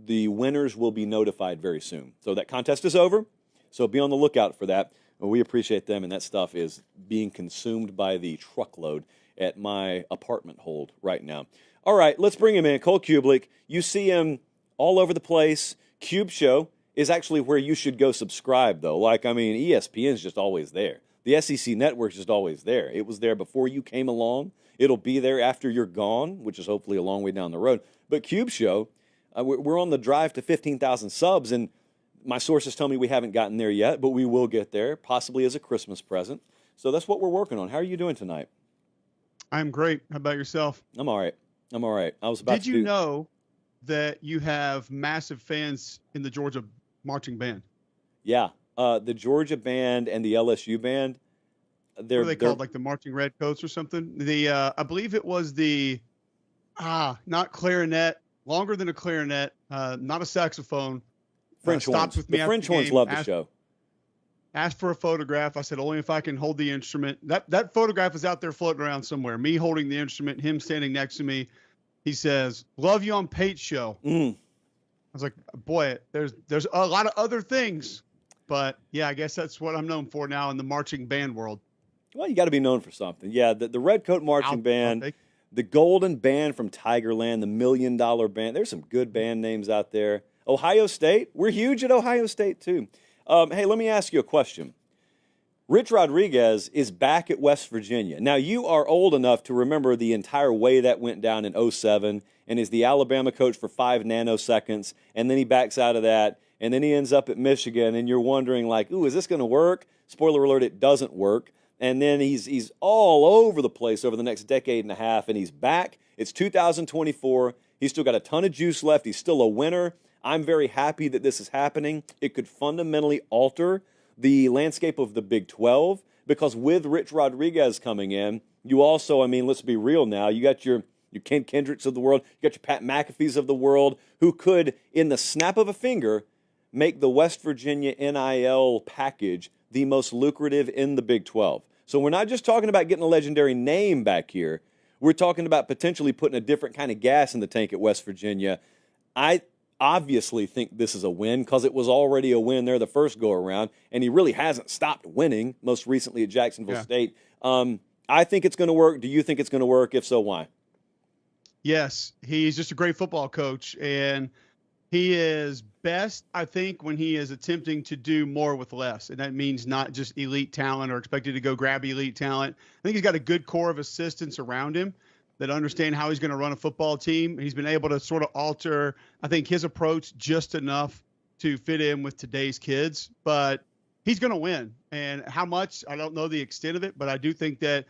the winners will be notified very soon. So that contest is over, so be on the lookout for that. We appreciate them, and that stuff is being consumed by the truckload at my apartment hold right now. All right, let's bring him in. Cole Kublik. You see him all over the place. Cube Show is actually where you should go subscribe, though. Like, I mean, ESPN's just always there. The SEC Network's just always there. It was there before you came along. It'll be there after you're gone, which is hopefully a long way down the road. But Cube Show, we're on the drive to 15,000 subs, and my sources tell me we haven't gotten there yet, but we will get there, possibly as a Christmas present. So that's what we're working on. How are you doing tonight? I'm great. How about yourself? I'm all right. I was about Did you know that you have massive fans in the Georgia marching band? Yeah. The Georgia band and the LSU band. What are they called? Like the Marching Redcoats or something? I believe it was not clarinet, longer than a clarinet, not a saxophone. French horns. The French horns love the show. Asked for a photograph. I said, only if I can hold the instrument. That photograph is out there floating around somewhere. Me holding the instrument, him standing next to me. He says, "Love you on Pate's show." I was like, boy, there's a lot of other things, but yeah, I guess that's what I'm known for now in the marching band world. Well, you got to be known for something. Yeah, the Redcoat Marching Band, the Golden Band from Tigerland, the $1 Million Band. There's some good band names out there. Ohio State, we're huge at Ohio State too. Hey, let me ask you a question. Rich Rodriguez is back at West Virginia. Now, you are old enough to remember the entire way that went down in 2007 and is the Alabama coach for 5 nanoseconds, and then he backs out of that, and then he ends up at Michigan, and you're wondering, like, ooh, is this going to work? Spoiler alert, it doesn't work. And then he's all over the place over the next decade and a half, and he's back. It's 2024. He's still got a ton of juice left. He's still a winner. I'm very happy that this is happening. It could fundamentally alter the landscape of the Big 12, because with Rich Rodriguez coming in, you also, I mean, let's be real now, you got your Ken Kendricks of the world, you got your Pat McAfees of the world, who could, in the snap of a finger, make the West Virginia NIL package the most lucrative in the Big 12. So we're not just talking about getting a legendary name back here. We're talking about potentially putting a different kind of gas in the tank at West Virginia. I obviously think this is a win because it was already a win there the first go-around, and he really hasn't stopped winning, most recently at Jacksonville State. I think it's going to work. Do you think it's going to work? If so, why? Yes, he's just a great football coach, and he is best, I think, when he is attempting to do more with less, and that means not just elite talent or expected to go grab elite talent. I think he's got a good core of assistants around him that understand how he's going to run a football team. He's been able to sort of alter, I think, his approach just enough to fit in with today's kids. But he's going to win. And how much, I don't know the extent of it, but I do think that,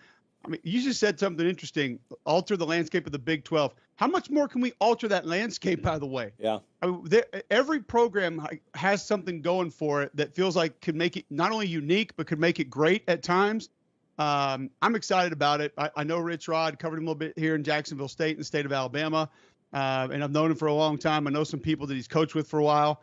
I mean, you just said something interesting, alter the landscape of the Big 12. How much more can we alter that landscape, by the way? Yeah. I mean, every program has something going for it that feels like could make it not only unique, but could make it great at times. I'm excited about it. I know Rich Rod, covered him a little bit here in Jacksonville State and the state of Alabama, and I've known him for a long time. I know some people that he's coached with for a while.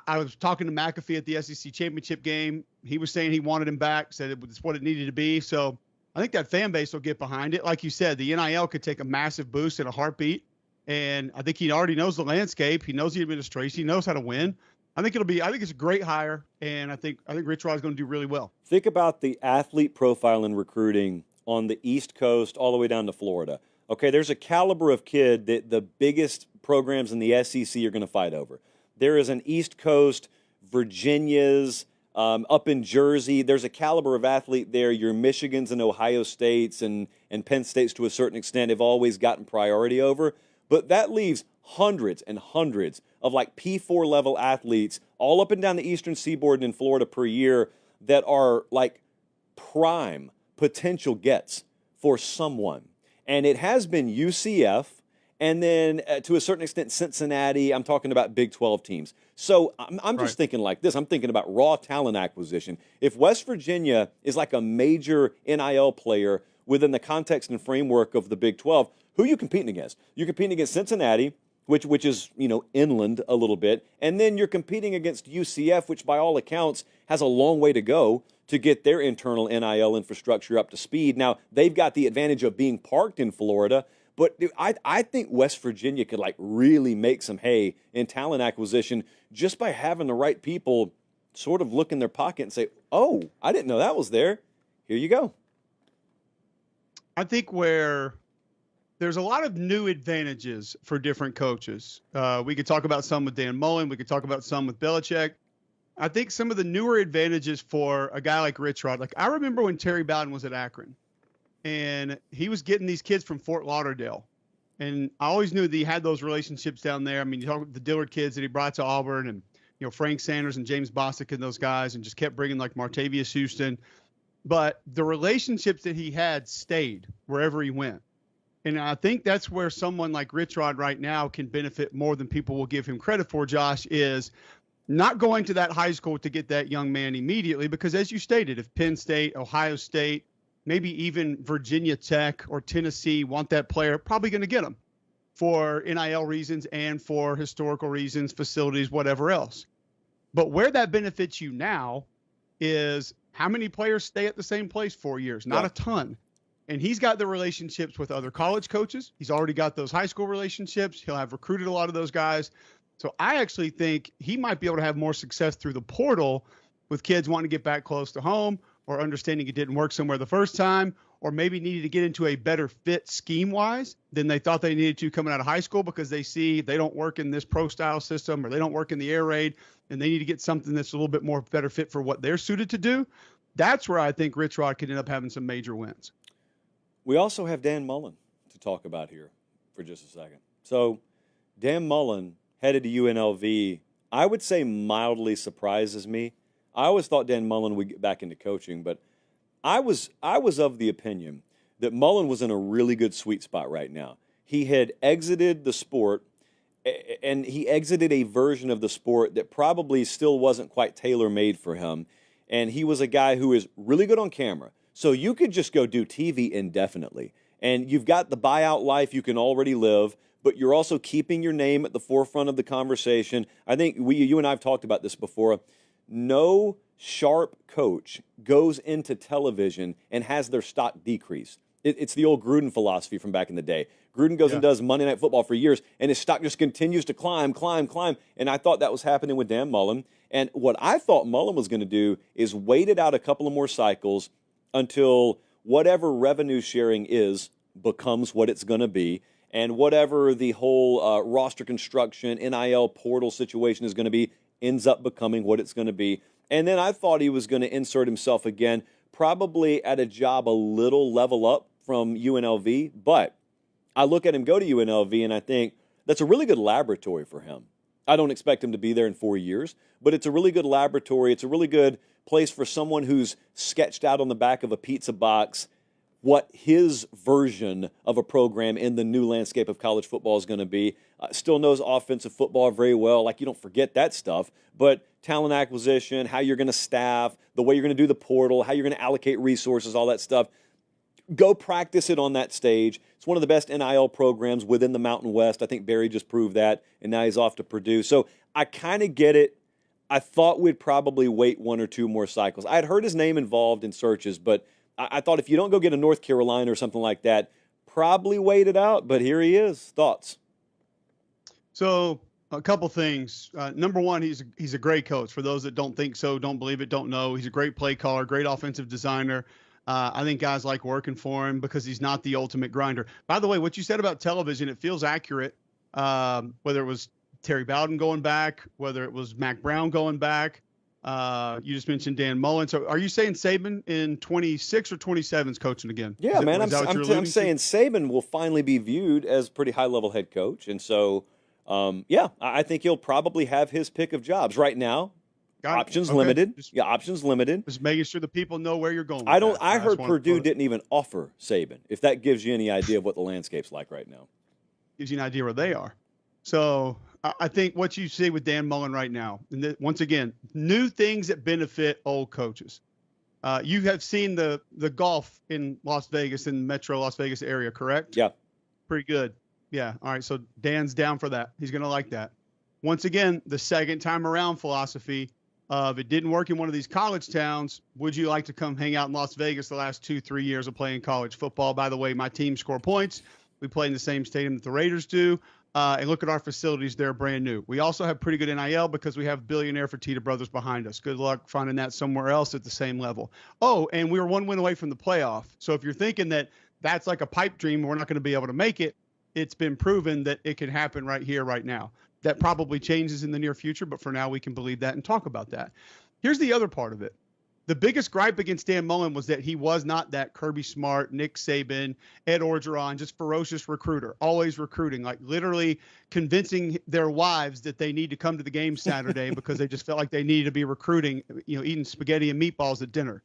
I was talking to McAfee at the SEC championship game. He was saying he wanted him back, said it was what it needed to be. So I think that fan base will get behind it. Like you said, the NIL could take a massive boost in a heartbeat, and I think he already knows the landscape. He knows the administration. He knows how to win. I think it's a great hire, and I think Rich Rod is going to do really well. Think about the athlete profile in recruiting on the East Coast all the way down to Florida. Okay, there's a caliber of kid that the biggest programs in the SEC are going to fight over. There is an East Coast, Virginia's, up in Jersey. There's a caliber of athlete there. Your Michigans and Ohio States and Penn States to a certain extent have always gotten priority over. But that leaves hundreds and hundreds of like P4 level athletes all up and down the eastern seaboard and in Florida per year that are like prime potential gets for someone. And it has been UCF and then to a certain extent Cincinnati. I'm talking about Big 12 teams. So I'm just thinking like this. I'm thinking about raw talent acquisition. If West Virginia is like a major NIL player within the context and framework of the Big 12, who are you competing against? You're competing against Cincinnati, which is, inland a little bit, and then you're competing against UCF, which by all accounts has a long way to go to get their internal NIL infrastructure up to speed. Now, they've got the advantage of being parked in Florida, but I think West Virginia could like really make some hay in talent acquisition just by having the right people sort of look in their pocket and say, oh, I didn't know that was there. Here you go. I think where there's a lot of new advantages for different coaches. We could talk about some with Dan Mullen. We could talk about some with Belichick. I think some of the newer advantages for a guy like Rich Rod, like I remember when Terry Bowden was at Akron and he was getting these kids from Fort Lauderdale. And I always knew that he had those relationships down there. I mean, you talk about the Dillard kids that he brought to Auburn and, Frank Sanders and James Bostic and those guys, and just kept bringing like Martavius Houston. But the relationships that he had stayed wherever he went. And I think that's where someone like Rich Rod right now can benefit more than people will give him credit for, Josh, is not going to that high school to get that young man immediately. Because as you stated, if Penn State, Ohio State, maybe even Virginia Tech or Tennessee want that player, probably going to get him for NIL reasons and for historical reasons, facilities, whatever else. But where that benefits you now is how many players stay at the same place 4 years? Not a ton. And he's got the relationships with other college coaches. He's already got those high school relationships. He'll have recruited a lot of those guys. So I actually think he might be able to have more success through the portal with kids wanting to get back close to home, or understanding it didn't work somewhere the first time, or maybe needed to get into a better fit scheme-wise than they thought they needed to coming out of high school, because they see they don't work in this pro-style system, or they don't work in the air raid, and they need to get something that's a little bit more better fit for what they're suited to do. That's where I think Rich Rod could end up having some major wins. We also have Dan Mullen to talk about here for just a second. So Dan Mullen headed to UNLV, I would say mildly surprises me. I always thought Dan Mullen would get back into coaching, but I was of the opinion that Mullen was in a really good sweet spot right now. He had exited the sport, and he exited a version of the sport that probably still wasn't quite tailor-made for him. And he was a guy who is really good on camera. So you could just go do TV indefinitely. And you've got the buyout life you can already live, but you're also keeping your name at the forefront of the conversation. I think you and I have talked about this before. No sharp coach goes into television and has their stock decrease. It's the old Gruden philosophy from back in the day. Gruden goes and does Monday Night Football for years, and his stock just continues to climb. And I thought that was happening with Dan Mullen. And what I thought Mullen was going to do is wait it out a couple of more cycles until whatever revenue sharing is becomes what it's going to be, and whatever the whole roster construction, NIL portal situation is going to be ends up becoming what it's going to be. And then I thought he was going to insert himself again, probably at a job a little level up from UNLV. But I look at him go to UNLV, and I think that's a really good laboratory for him. I don't expect him to be there in 4 years, but it's a really good laboratory. It's a really good place for someone who's sketched out on the back of a pizza box what his version of a program in the new landscape of college football is going to be. Still knows offensive football very well. Like, you don't forget that stuff. But talent acquisition, how you're going to staff, the way you're going to do the portal, how you're going to allocate resources, all that stuff. Go practice it on that stage. It's one of the best NIL programs within the Mountain West. I think Barry just proved that, and now he's off to Purdue. So I kind of get it. I thought we'd probably wait one or two more cycles. I had heard his name involved in searches, but I thought if you don't go get a North Carolina or something like that, probably wait it out. But here he is. Thoughts? So a couple things. Number one, he's a great coach. For those that don't think so, don't believe it, don't know, he's a great play caller, great offensive designer. I think guys like working for him because he's not the ultimate grinder. By the way, what you said about television, it feels accurate. Whether it was Terry Bowden going back, whether it was Mac Brown going back. You just mentioned Dan Mullen. So are you saying Saban in 26 or 27 is coaching again? Yeah, man. I'm saying Saban will finally be viewed as a pretty high-level head coach. And so, I think he'll probably have his pick of jobs. Right now, options limited. Options limited. Just making sure the people know where you're going. I heard Purdue didn't even offer Saban, if that gives you any idea of what the landscape's like right now. Gives you an idea where they are. So I think what you see with Dan Mullen right now, and once again, new things that benefit old coaches. You have seen the golf in Las Vegas, in Metro Las Vegas area, correct? Yeah. Pretty good. Yeah. All right. So Dan's down for that. He's going to like that. Once again, the second time around philosophy of it didn't work in one of these college towns. Would you like to come hang out in Las Vegas the last 2-3 years of playing college football? By the way, my team score points. We play in the same stadium that the Raiders do. And look at our facilities. They're brand new. We also have pretty good NIL because we have billionaire Fertitta Brothers behind us. Good luck finding that somewhere else at the same level. Oh, and we were 1 win away from the playoff. So if you're thinking that that's like a pipe dream, we're not going to be able to make it, it's been proven that it can happen right here, right now. That probably changes in the near future, but for now we can believe that and talk about that. Here's the other part of it. The biggest gripe against Dan Mullen was that he was not that Kirby Smart, Nick Saban, Ed Orgeron, just ferocious recruiter, always recruiting, like literally convincing their wives that they need to come to the game Saturday because they just felt like they needed to be recruiting, eating spaghetti and meatballs at dinner.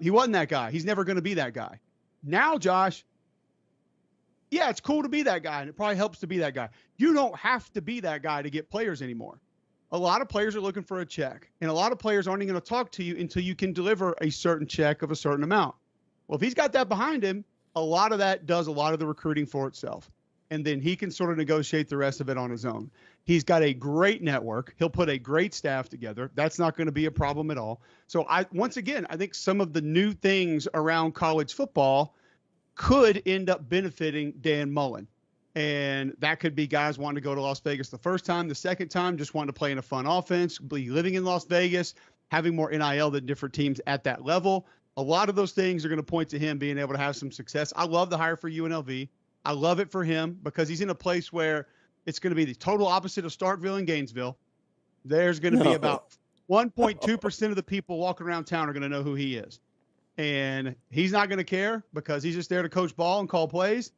He wasn't that guy. He's never going to be that guy. Now, Josh, yeah, it's cool to be that guy, and it probably helps to be that guy. You don't have to be that guy to get players anymore. A lot of players are looking for a check, and a lot of players aren't even going to talk to you until you can deliver a certain check of a certain amount. Well, if he's got that behind him, a lot of that does a lot of the recruiting for itself, and then he can sort of negotiate the rest of it on his own. He's got a great network. He'll put a great staff together. That's not going to be a problem at all. So once again, I think some of the new things around college football could end up benefiting Dan Mullen. And that could be guys wanting to go to Las Vegas the first time, the second time, just wanting to play in a fun offense, be living in Las Vegas, having more NIL than different teams at that level. A lot of those things are going to point to him being able to have some success. I love the hire for UNLV. I love it for him because he's in a place where it's going to be the total opposite of Starkville and Gainesville. There's going to be about 1.2% of the people walking around town are going to know who he is. And he's not going to care because he's just there to coach ball and call plays.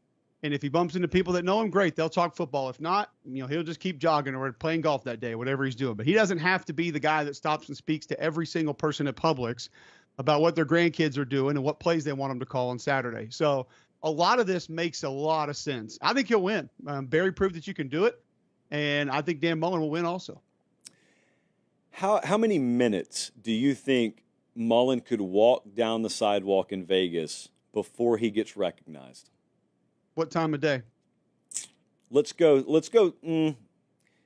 And if he bumps into people that know him, great, they'll talk football. If not, he'll just keep jogging or playing golf that day, whatever he's doing. But he doesn't have to be the guy that stops and speaks to every single person at Publix about what their grandkids are doing and what plays they want them to call on Saturday. So a lot of this makes a lot of sense. I think he'll win. Barry proved that you can do it. And I think Dan Mullen will win also. How many minutes do you think Mullen could walk down the sidewalk in Vegas before he gets recognized? What time of day? Let's go.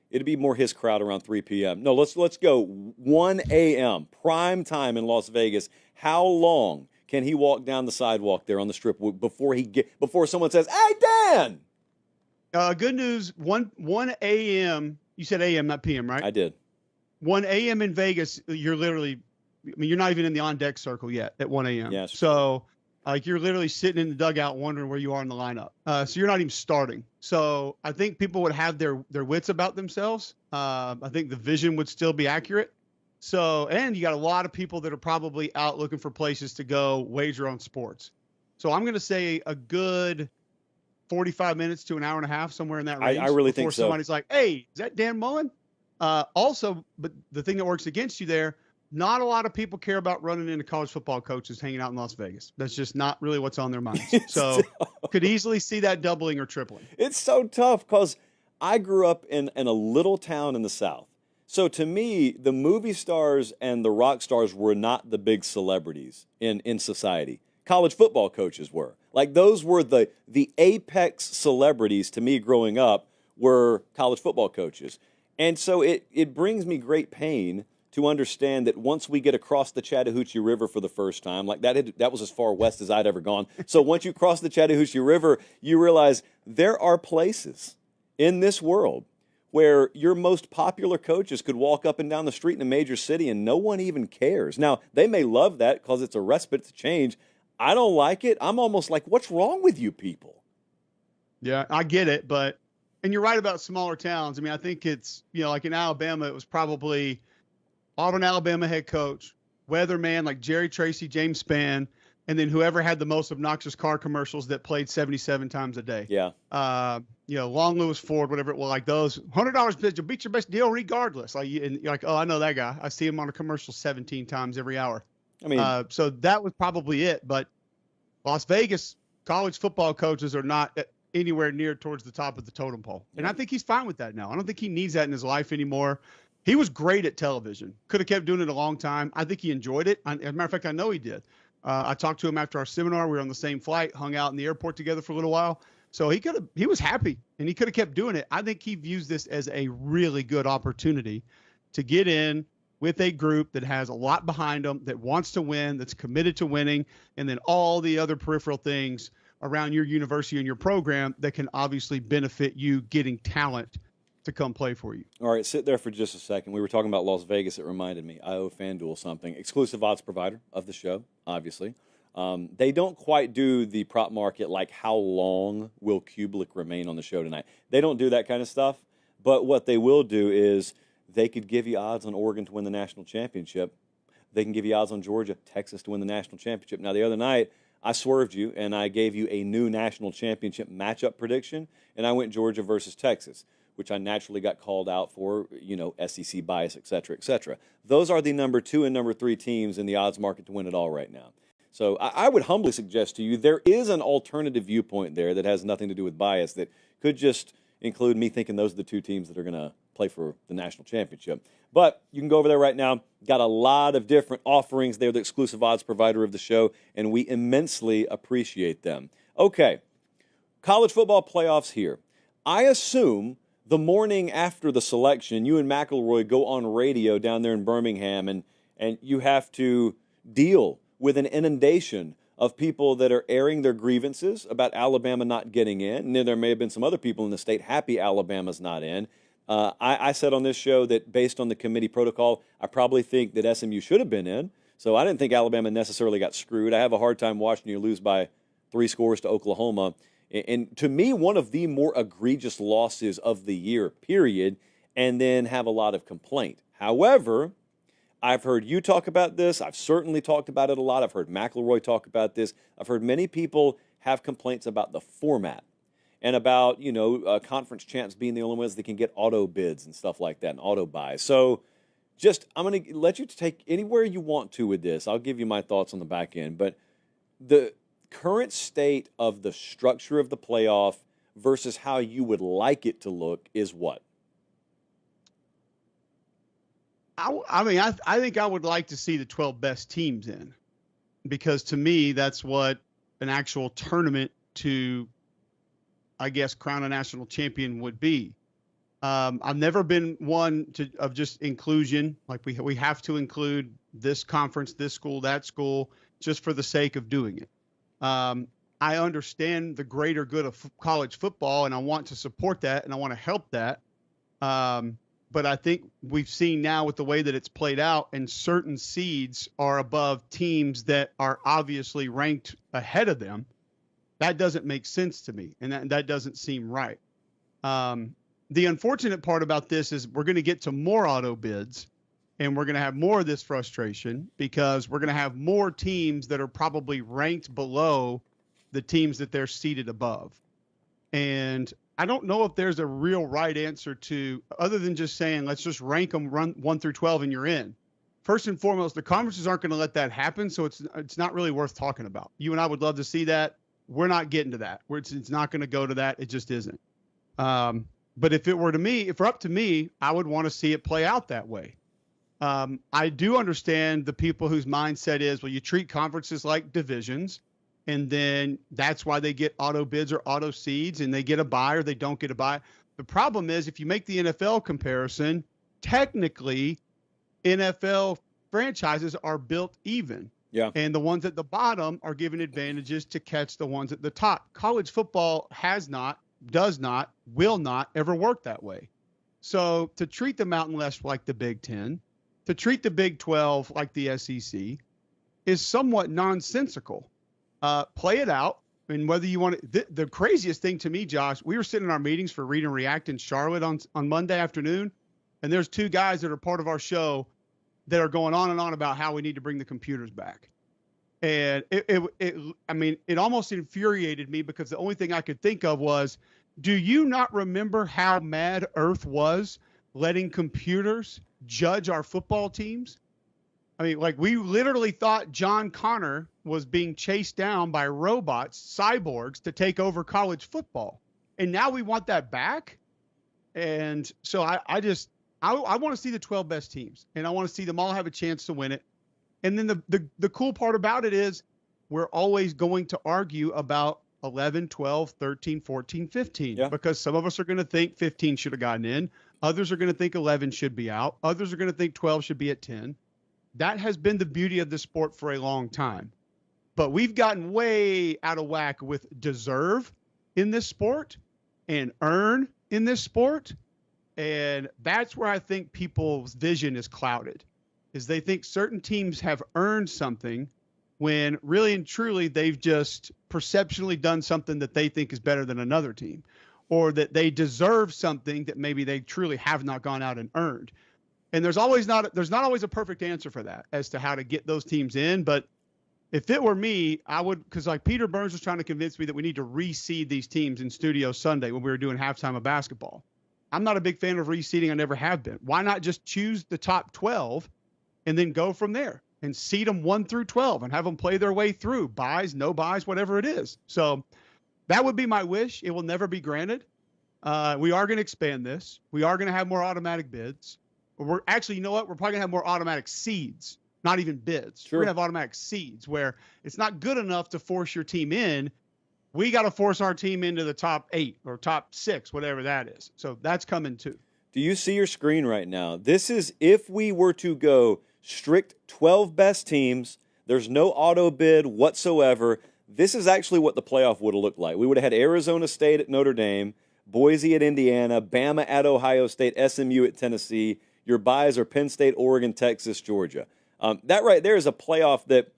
It'd be more his crowd around 3 p.m. No, let's go 1 a.m. prime time in Las Vegas. How long can he walk down the sidewalk there on the strip before someone says, "Hey, Dan"? Good news. 1 a.m. You said a.m. not p.m. right? I did. 1 a.m. in Vegas. You're literally. You're not even in the on deck circle yet at 1 a.m. Yes. So. You're literally sitting in the dugout wondering where you are in the lineup. So you're not even starting. So I think people would have their wits about themselves. I think the vision would still be accurate. So, and you got a lot of people that are probably out looking for places to go wager on sports. So I'm going to say a good 45 minutes to an hour and a half, somewhere in that range. I really think so. Before somebody's like, hey, is that Dan Mullen? Also, but the thing that works against you there, not a lot of people care about running into college football coaches hanging out in Las Vegas. That's just not really what's on their minds. So could easily see that doubling or tripling. It's so tough because I grew up in a little town in the South. So to me, the movie stars and the rock stars were not the big celebrities in society. College football coaches were. Like those were the apex celebrities to me growing up were college football coaches. And so it brings me great pain to understand that once we get across the Chattahoochee River for the first time, like that was as far west as I'd ever gone. So once you cross the Chattahoochee River, you realize there are places in this world where your most popular coaches could walk up and down the street in a major city and no one even cares. Now, they may love that because it's a respite to change. I don't like it. I'm almost like, what's wrong with you people? Yeah, I get it. And you're right about smaller towns. I mean, I think it's, like in Alabama, it was probably Auburn, Alabama head coach, weatherman like Jerry Tracy, James Spann, and then whoever had the most obnoxious car commercials that played 77 times a day. Yeah. Long Lewis Ford, whatever it was, like those $100 you'll beat your best deal regardless. And you're like, oh, I know that guy. I see him on a commercial 17 times every hour. I mean, so that was probably it. But Las Vegas college football coaches are not anywhere near towards the top of the totem pole. And I think he's fine with that now. I don't think he needs that in his life anymore. He was great at television. Could have kept doing it a long time. I think he enjoyed it. As a matter of fact, I know he did. I talked to him after our seminar. We were on the same flight, hung out in the airport together for a little while. So he was happy, and he could have kept doing it. I think he views this as a really good opportunity to get in with a group that has a lot behind them, that wants to win, that's committed to winning, and then all the other peripheral things around your university and your program that can obviously benefit you getting talent to come play for you. All right, sit there for just a second. We were talking about Las Vegas. It reminded me. I owe FanDuel something. Exclusive odds provider of the show, obviously. They don't quite do the prop market like how long will Kublik remain on the show tonight. They don't do that kind of stuff. But what they will do is they could give you odds on Oregon to win the national championship. They can give you odds on Georgia, Texas to win the national championship. Now, the other night, I swerved you, and I gave you a new national championship matchup prediction, and I went Georgia versus Texas, which I naturally got called out for, SEC bias, et cetera, et cetera. Those are the number 2 and number 3 teams in the odds market to win it all right now. So I would humbly suggest to you there is an alternative viewpoint there that has nothing to do with bias that could just include me thinking those are the 2 teams that are going to play for the national championship. But you can go over there right now. Got a lot of different offerings. They're the exclusive odds provider of the show, and we immensely appreciate them. Okay, college football playoffs here. I assume the morning after the selection, you and McElroy go on radio down there in Birmingham, and you have to deal with an inundation of people that are airing their grievances about Alabama not getting in. And then there may have been some other people in the state happy Alabama's not in. I said on this show that based on the committee protocol, I probably think that SMU should have been in. So I didn't think Alabama necessarily got screwed. I have a hard time watching you lose by 3 scores to Oklahoma. And to me, one of the more egregious losses of the year, period, and then have a lot of complaint. However, I've heard you talk about this. I've certainly talked about it a lot. I've heard McElroy talk about this. I've heard many people have complaints about the format and about, conference champs being the only ones that can get auto bids and stuff like that and auto buys. So I'm going to let you take anywhere you want to with this. I'll give you my thoughts on the back end. But the current state of the structure of the playoff versus how you would like it to look is what? I think I would like to see the 12 best teams in, because to me, that's what an actual tournament to, I guess, crown a national champion would be. I've never been one of just inclusion. Like we have to include this conference, this school, that school, just for the sake of doing it. I understand the greater good of college football, and I want to support that, and I want to help that. But I think we've seen now with the way that it's played out, and certain seeds are above teams that are obviously ranked ahead of them. That doesn't make sense to me, and that doesn't seem right. The unfortunate part about this is we're going to get to more auto bids, and we're going to have more of this frustration because we're going to have more teams that are probably ranked below the teams that they're seated above. And I don't know if there's a real right answer to, other than just saying, let's just rank them 1 through 12 and you're in. First and foremost, the conferences aren't going to let that happen, so it's not really worth talking about. You and I would love to see that. We're not getting to that. It's not going to go to that. It just isn't. But if it were up to me, I would want to see it play out that way. I do understand the people whose mindset is, well, you treat conferences like divisions, and then that's why they get auto bids or auto seeds, and they get a bye or they don't get a bye. The problem is, if you make the NFL comparison, technically NFL franchises are built even. Yeah. And the ones at the bottom are given advantages to catch the ones at the top. College football has not, does not, will not ever work that way. So to treat the Mountain West like the Big Ten, to treat the Big 12 like the SEC is somewhat nonsensical. Play it out. And whether you want to, the craziest thing to me, Josh, we were sitting in our meetings for Read and React in Charlotte on Monday afternoon. And there's 2 guys that are part of our show that are going on and on about how we need to bring the computers back. And it almost infuriated me, because the only thing I could think of was, do you not remember how mad Earth was letting computers judge our football teams? I mean, like, we literally thought John Connor was being chased down by robots, cyborgs, to take over college football. And now we want that back. And so I want to see the 12 best teams, and I want to see them all have a chance to win it. And then the cool part about it is we're always going to argue about 11, 12, 13, 14, 15, because some of us are going to think 15 should have gotten in. Others are going to think 11 should be out. Others are going to think 12 should be at 10. That has been the beauty of the sport for a long time. But we've gotten way out of whack with deserve in this sport and earn in this sport. And that's where I think people's vision is clouded, is they think certain teams have earned something when really and truly they've just perceptually done something that they think is better than another team, or that they deserve something that maybe they truly have not gone out and earned. And there's not always a perfect answer for that as to how to get those teams in. But if it were me, I would, because like Peter Burns was trying to convince me that we need to reseed these teams in studio Sunday when we were doing halftime of basketball. I'm not a big fan of reseeding. I never have been. Why not just choose the top 12 and then go from there and seed them 1 through 12 and have them play their way through, buys, no buys, whatever it is. So that would be my wish. It will never be granted. We are going to expand this. We are going to have more automatic bids. We're actually, you know what? We're probably going to have more automatic seeds, not even bids. Sure. We're going to have automatic seeds where it's not good enough to force your team in. We got to force our team into the top 8 or top 6, whatever that is. So that's coming too. Do you see your screen right now? This is if we were to go strict 12 best teams, There's no auto bid whatsoever. This is actually what the playoff would have looked like. We would have had Arizona State at Notre Dame, Boise at Indiana, Bama at Ohio State, SMU at Tennessee. Your byes are Penn State, Oregon, Texas, Georgia. That right there is a playoff that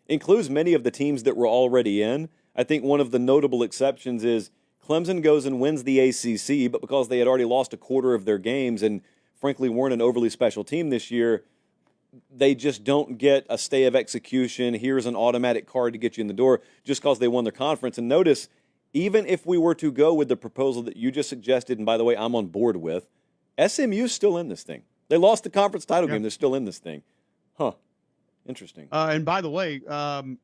includes many of the teams that were already in. I think one of the notable exceptions is Clemson goes and wins the ACC, but because they had already lost a quarter of their games and frankly weren't an overly special team this year, they just don't get a stay of execution. Here's an automatic card to get you in the door just because they won their conference. And notice, even if we were to go with the proposal that you just suggested, and by the way, I'm on board with, SMU's still in this thing. They lost the conference title game. They're still in this thing. Huh. Interesting. And by the way, an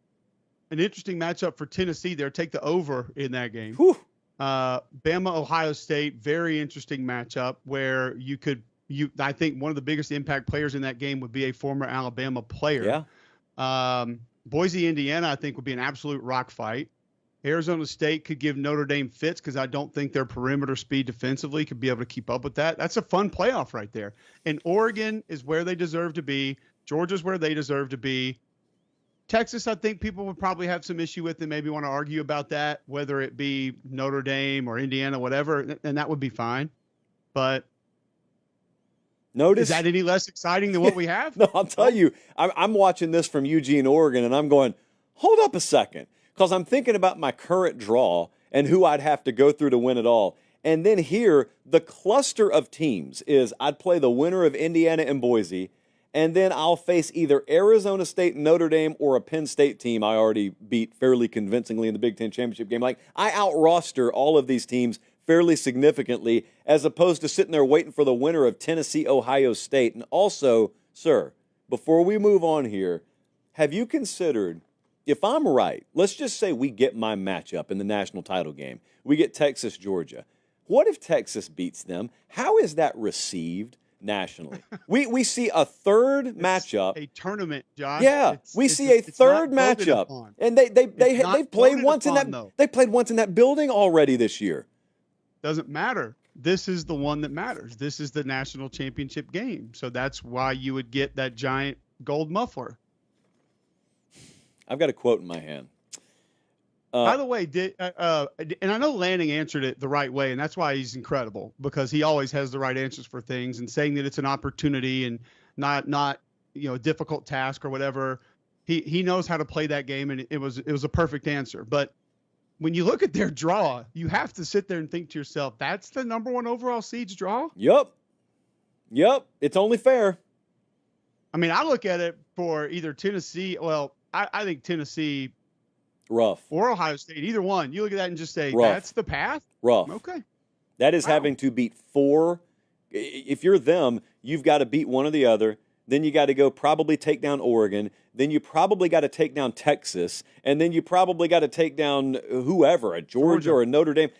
interesting matchup for Tennessee there. Take the over in that game. Whew. Bama, Ohio State, very interesting matchup where I think one of the biggest impact players in that game would be a former Alabama player. Yeah. Boise, Indiana, I think would be an absolute rock fight. Arizona State could give Notre Dame fits because I don't think their perimeter speed defensively could be able to keep up with that. That's a fun playoff right there. And Oregon is where they deserve to be. Georgia's where they deserve to be. Texas, I think people would probably have some issue with and maybe want to argue about that, whether it be Notre Dame or Indiana, whatever, and that would be fine. But notice, is that any less exciting than what we have? No, I'll tell you, I'm watching this from Eugene, Oregon, and I'm going, hold up a second, because I'm thinking about my current draw and who I'd have to go through to win it all. And then here, the cluster of teams is I'd play the winner of Indiana and Boise, and then I'll face either Arizona State, Notre Dame, or a Penn State team I already beat fairly convincingly in the Big Ten championship game. Like, I out-roster all of these teams fairly significantly, as opposed to sitting there waiting for the winner of Tennessee, Ohio State. And also, sir, before we move on here, have you considered, if I'm right, let's just say we get my matchup in the national title game. We get Texas, Georgia. What if Texas beats them? How is that received nationally? We see a third matchup. A tournament, Josh. Yeah, we see a third matchup, and they've played once in that. They played once in that building already this year. Doesn't matter. This is the one that matters. This is the national championship game. So that's why you would get that giant gold muffler. I've got a quote in my hand. By the way, and I know Lanning answered it the right way, and that's why he's incredible, because he always has the right answers for things, and saying that it's an opportunity and not a difficult task or whatever. He knows how to play that game, and it was a perfect answer. But when you look at their draw, you have to sit there and think to yourself, that's the number one overall seeds draw? Yep. It's only fair. I mean, I look at it for either Tennessee. Well, I think Tennessee rough or Ohio State, either one. You look at that and just say, rough. That's the path? Rough. Okay. That is having to beat four. If you're them, you've got to beat one or the other. Then you got to go probably take down Oregon. Then you probably got to take down Texas. And then you probably got to take down whoever, a Georgia or a Notre Dame.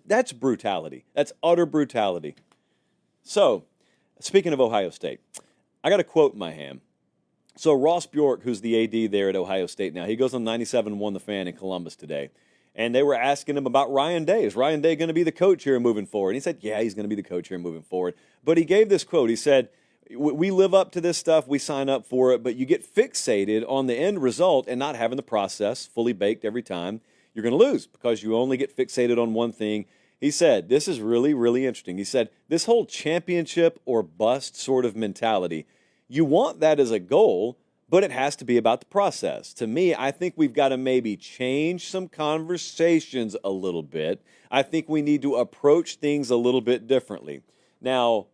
That's brutality. That's utter brutality. So, speaking of Ohio State, I got a quote in my hand. So Ross Bjork, who's the AD there at Ohio State now, he goes on 97.1 The Fan in Columbus today. And they were asking him about Ryan Day. Is Ryan Day going to be the coach here moving forward? And he said, yeah, he's going to be the coach here moving forward. But he gave this quote. He said, we live up to this stuff. We sign up for it. But you get fixated on the end result and not having the process fully baked every time. You're going to lose because you only get fixated on one thing. He said, this is really, really interesting. He said, this whole championship or bust sort of mentality, you want that as a goal, but it has to be about the process. To me, I think we've got to maybe change some conversations a little bit. I think we need to approach things a little bit differently. Now,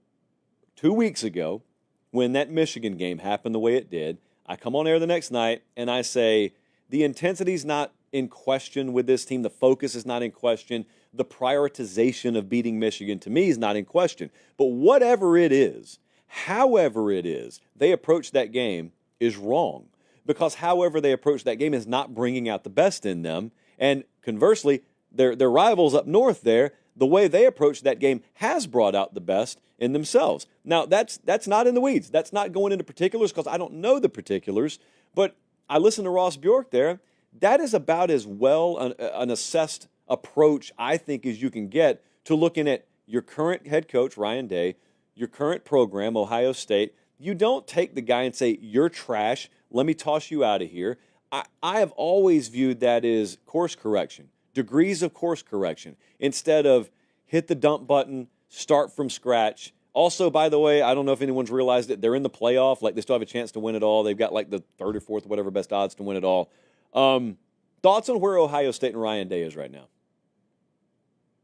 2 weeks ago, when that Michigan game happened the way it did, I come on air the next night and I say, the intensity's not in question with this team. The focus is not in question. The prioritization of beating Michigan, to me, is not in question. But whatever it is, however it is, they approach that game is wrong, because however they approach that game is not bringing out the best in them. And conversely, their rivals up north there, the way they approach that game has brought out the best in themselves. Now, that's not in the weeds. That's not going into particulars because I don't know the particulars, but I listened to Ross Bjork there. That is about as well an assessed approach, I think, as you can get to looking at your current head coach, Ryan Day, your current program, Ohio State. You don't take the guy and say, you're trash, let me toss you out of here. I have always viewed that as course correction, degrees of course correction, instead of hit the dump button, start from scratch. Also, by the way, I don't know if anyone's realized it, they're in the playoff. Like, they still have a chance to win it all. They've got like the third or fourth, whatever, best odds to win it all. Thoughts on where Ohio State and Ryan Day is right now?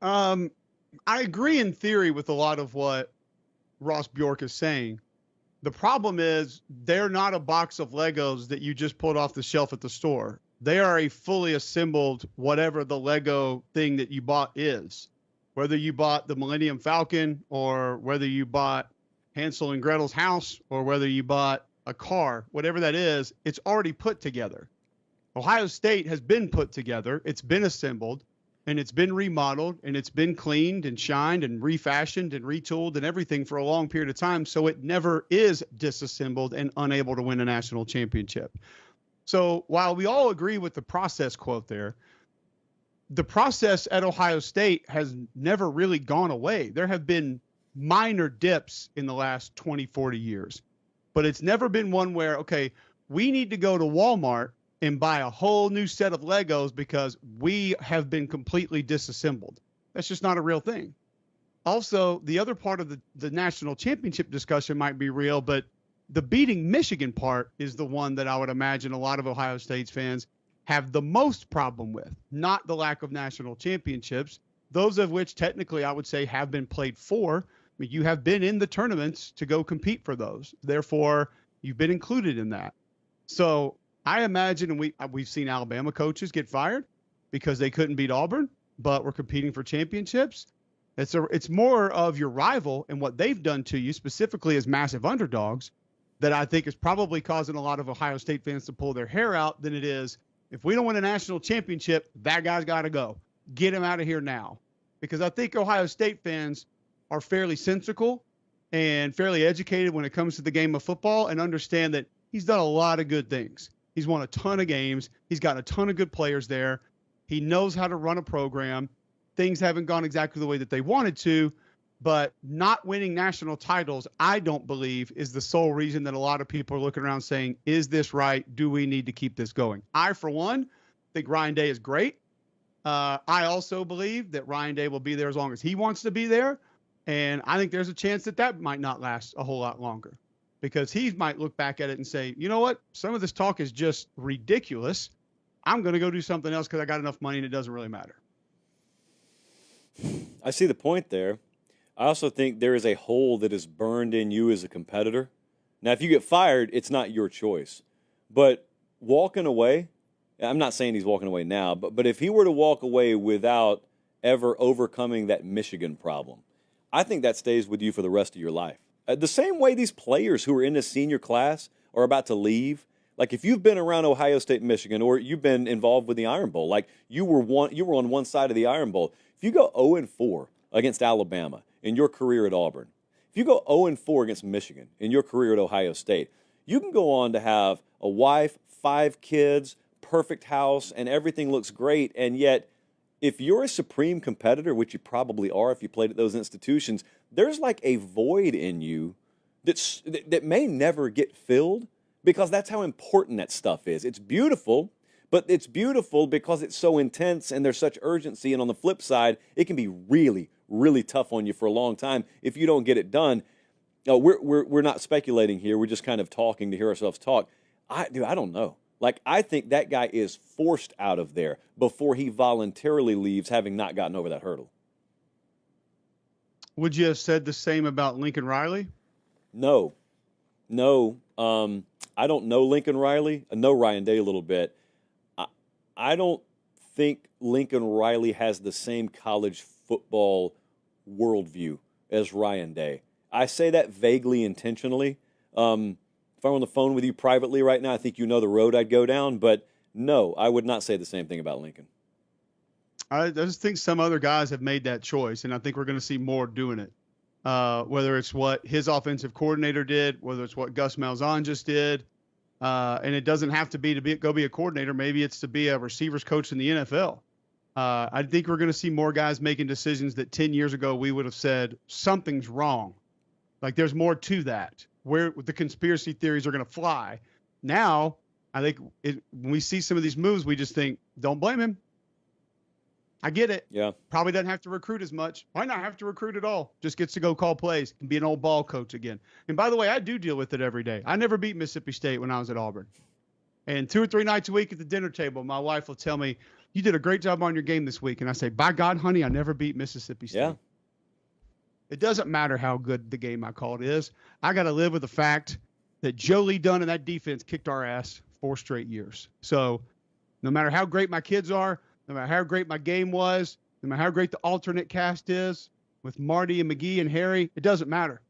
I agree in theory with a lot of what Ross Bjork is saying. The problem is they're not a box of Legos that you just pulled off the shelf at the store. They are a fully assembled whatever the Lego thing that you bought is. Whether you bought the Millennium Falcon or whether you bought Hansel and Gretel's house or whether you bought a car, whatever that is, it's already put together. Ohio State has been put together. It's been assembled. And it's been remodeled, and it's been cleaned and shined and refashioned and retooled and everything for a long period of time, so it never is disassembled and unable to win a national championship. So while we all agree with the process quote there, the process at Ohio State has never really gone away. There have been minor dips in the last 20, 40 years, but it's never been one where, okay, we need to go to Walmart and buy a whole new set of Legos because we have been completely disassembled. That's just not a real thing. Also, the other part of the national championship discussion might be real, but the beating Michigan part is the one that I would imagine a lot of Ohio State's fans have the most problem with, not the lack of national championships, those of which technically I would say have been played for. I mean, you have been in the tournaments to go compete for those. Therefore, you've been included in that. So I imagine, and we've seen Alabama coaches get fired because they couldn't beat Auburn, but we're competing for championships. It's more of your rival and what they've done to you, specifically as massive underdogs, that I think is probably causing a lot of Ohio State fans to pull their hair out than it is, if we don't win a national championship, that guy's got to go. Get him out of here now. Because I think Ohio State fans are fairly sensical and fairly educated when it comes to the game of football and understand that he's done a lot of good things. He's won a ton of games. He's got a ton of good players there. He knows how to run a program. Things haven't gone exactly the way that they wanted to, but not winning national titles, I don't believe, is the sole reason that a lot of people are looking around saying, is this right? Do we need to keep this going? I, for one, think Ryan Day is great. I also believe that Ryan Day will be there as long as he wants to be there. And I think there's a chance that that might not last a whole lot longer, because he might look back at it and say, you know what? Some of this talk is just ridiculous. I'm going to go do something else because I got enough money and it doesn't really matter. I see the point there. I also think there is a hole that is burned in you as a competitor. Now, if you get fired, it's not your choice. But walking away, I'm not saying he's walking away now, but if he were to walk away without ever overcoming that Michigan problem, I think that stays with you for the rest of your life. The same way these players who are in the senior class are about to leave. Like, if you've been around Ohio State, Michigan, or you've been involved with the Iron Bowl, like you were on one side of the Iron Bowl. If you go 0-4 against Alabama in your career at Auburn, if you go 0-4 against Michigan in your career at Ohio State, you can go on to have a wife, 5 kids, perfect house, and everything looks great. And yet, if you're a supreme competitor, which you probably are if you played at those institutions, there's like a void in you that may never get filled, because that's how important that stuff is. It's beautiful, but it's beautiful because it's so intense and there's such urgency. And on the flip side, it can be really, really tough on you for a long time if you don't get it done. We're not speculating here. We're just kind of talking to hear ourselves talk. I don't know. Like, I think that guy is forced out of there before he voluntarily leaves, having not gotten over that hurdle. Would you have said the same about Lincoln Riley? No. I don't know Lincoln Riley. I know Ryan Day a little bit. I don't think Lincoln Riley has the same college football worldview as Ryan Day. I say that vaguely intentionally. If I'm on the phone with you privately right now, I think you know the road I'd go down. But no, I would not say the same thing about Lincoln. I just think some other guys have made that choice, and I think we're going to see more doing it. Whether it's what his offensive coordinator did, whether it's what Gus Malzahn just did. And it doesn't have to be go be a coordinator. Maybe it's to be a receivers coach in the NFL. I think we're going to see more guys making decisions that 10 years ago we would have said something's wrong. Like, there's more to that, where the conspiracy theories are going to fly. Now I think when we see some of these moves, we just think, don't blame him. I get it. Yeah. Probably doesn't have to recruit as much. Why not have to recruit at all? Just gets to go call plays and be an old ball coach again. And by the way, I do deal with it every day. I never beat Mississippi State when I was at Auburn. And 2 or 3 nights a week at the dinner table, my wife will tell me, you did a great job on your game this week. And I say, by God, honey, I never beat Mississippi State. Yeah. It doesn't matter how good the game I called is. I got to live with the fact that Joe Lee Dunn and that defense kicked our ass 4 straight years. So no matter how great my kids are, no matter how great my game was, no matter how great the alternate cast is with Marty and McGee and Harry, it doesn't matter.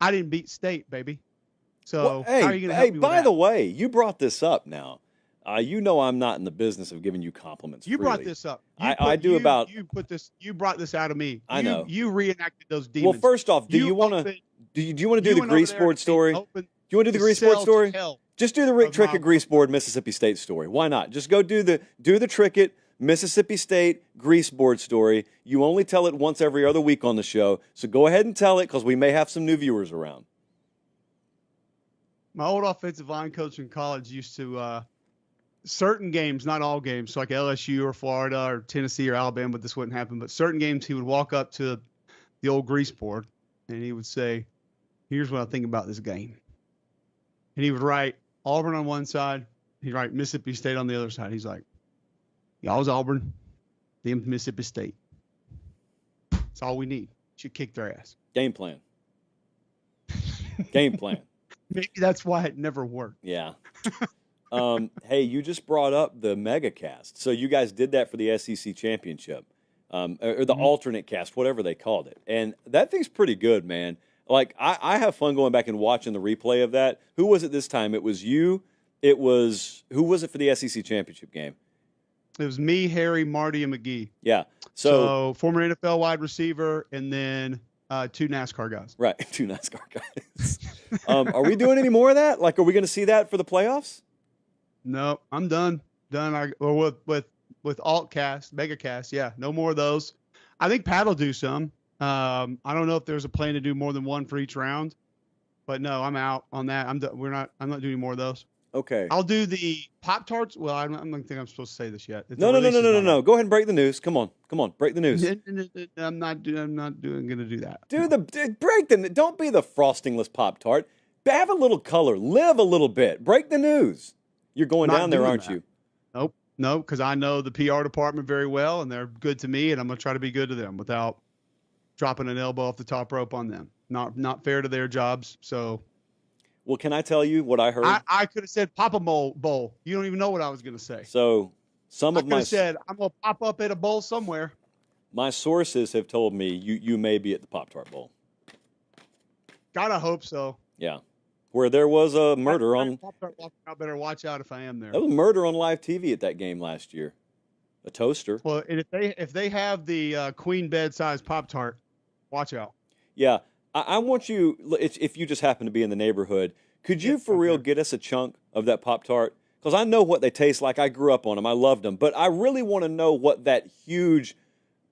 I didn't beat State, baby. So well, how are you going to help me with by that? the way, you brought this up now. You know I'm not in the business of giving you compliments. You freely. brought this up. You brought this out of me. I know. You reenacted those demons. Well, first off, do you want to do the grease board story? Do you want to do the grease board story? Just do the trick at grease board Mississippi State story. Why not? Just go do the trick at Mississippi State grease board story. You only tell it once every other week on the show, so go ahead and tell it because we may have some new viewers around. My old offensive line coach in college used to certain games, not all games, so like LSU or Florida or Tennessee or Alabama, but this wouldn't happen. But certain games, he would walk up to the old grease board and he would say, "Here's what I think about this game." And he would write Auburn on one side, he'd write Mississippi State on the other side. He's like, "Y'all's Auburn, them Mississippi State. That's all we need. Should kick their ass." Game plan. Game plan. Maybe that's why it never worked. Yeah. Hey, you just brought up the mega cast. So you guys did that for the SEC championship, or the alternate cast, whatever they called it. And that thing's pretty good, man. Like, I have fun going back and watching the replay of that. Who was it this time? It was you. Who was it for the SEC championship game? It was me, Harry, Marty, and McGee. Yeah. So former NFL wide receiver, and then 2 NASCAR guys. Right, 2 NASCAR guys. Are we doing any more of that? Like, are we going to see that for the playoffs? No, I'm done. Or with alt cast, mega cast. Yeah, no more of those. I think Pat will do some. I don't know if there's a plan to do more than one for each round, but no, I'm out on that. I'm not doing more of those. Okay. I'll do the Pop-Tarts. Well, I don't think I'm supposed to say this yet. No. Go ahead and break the news. Come on, break the news. I'm not going to do that. Don't be the frostingless Pop-Tart. Have a little color. Live a little bit. Break the news. You're going down there, aren't you? Nope, because I know the PR department very well, and they're good to me, and I'm going to try to be good to them without dropping an elbow off the top rope on them. Not fair to their jobs. So, well, can I tell you what I heard? I could have said Papa Bowl. You don't even know what I was going to say. So I could have said I'm going to pop up at a bowl somewhere. My sources have told me you may be at the Pop-Tart Bowl. Gotta hope so. Yeah. Where there was a murder on. I better watch out if I am there. There was a murder on live TV at that game last year. A toaster. Well, and if they have the queen bed size Pop-Tart, watch out. Yeah, I want you. If you just happen to be in the neighborhood, could you for real get us a chunk of that Pop-Tart? Because I know what they taste like. I grew up on them. I loved them. But I really want to know what that huge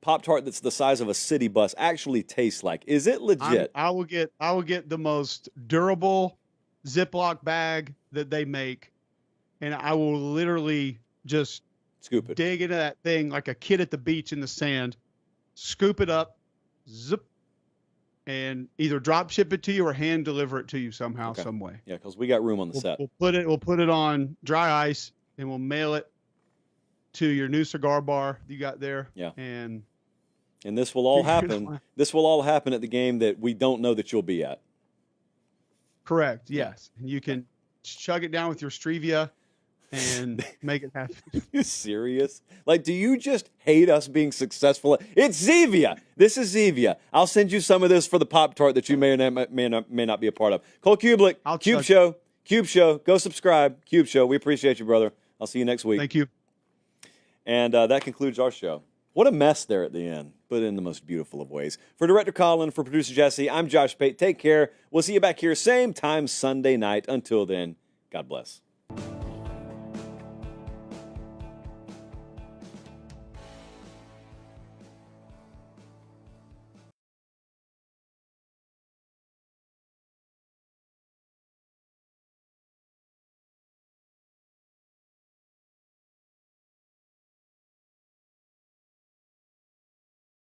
Pop-Tart that's the size of a city bus actually tastes like. Is it legit? I will get the most durable Ziploc bag that they make, and I will literally just scoop it, dig into that thing like a kid at the beach in the sand, scoop it up, zip, and either drop ship it to you or hand deliver it to you somehow, some way. Yeah, because we got room on the set. We'll put it on dry ice, and we'll mail it to your new cigar bar you got there. Yeah, and this will all happen. This will all happen at the game that we don't know that you'll be at. Correct. Yes, and you can chug it down with your Stevia and make it happen. Are you serious? Like, do you just hate us being successful? It's Zevia. This is Zevia. I'll send you some of this for the Pop-Tart that you may not be a part of. Cole Kublik, Cube Show. Go subscribe, Cube Show. We appreciate you, brother. I'll see you next week. Thank you. And that concludes our show. What a mess there at the end, but in the most beautiful of ways. For Director Colin, for Producer Jesse, I'm Josh Pate. Take care. We'll see you back here same time Sunday night. Until then, God bless.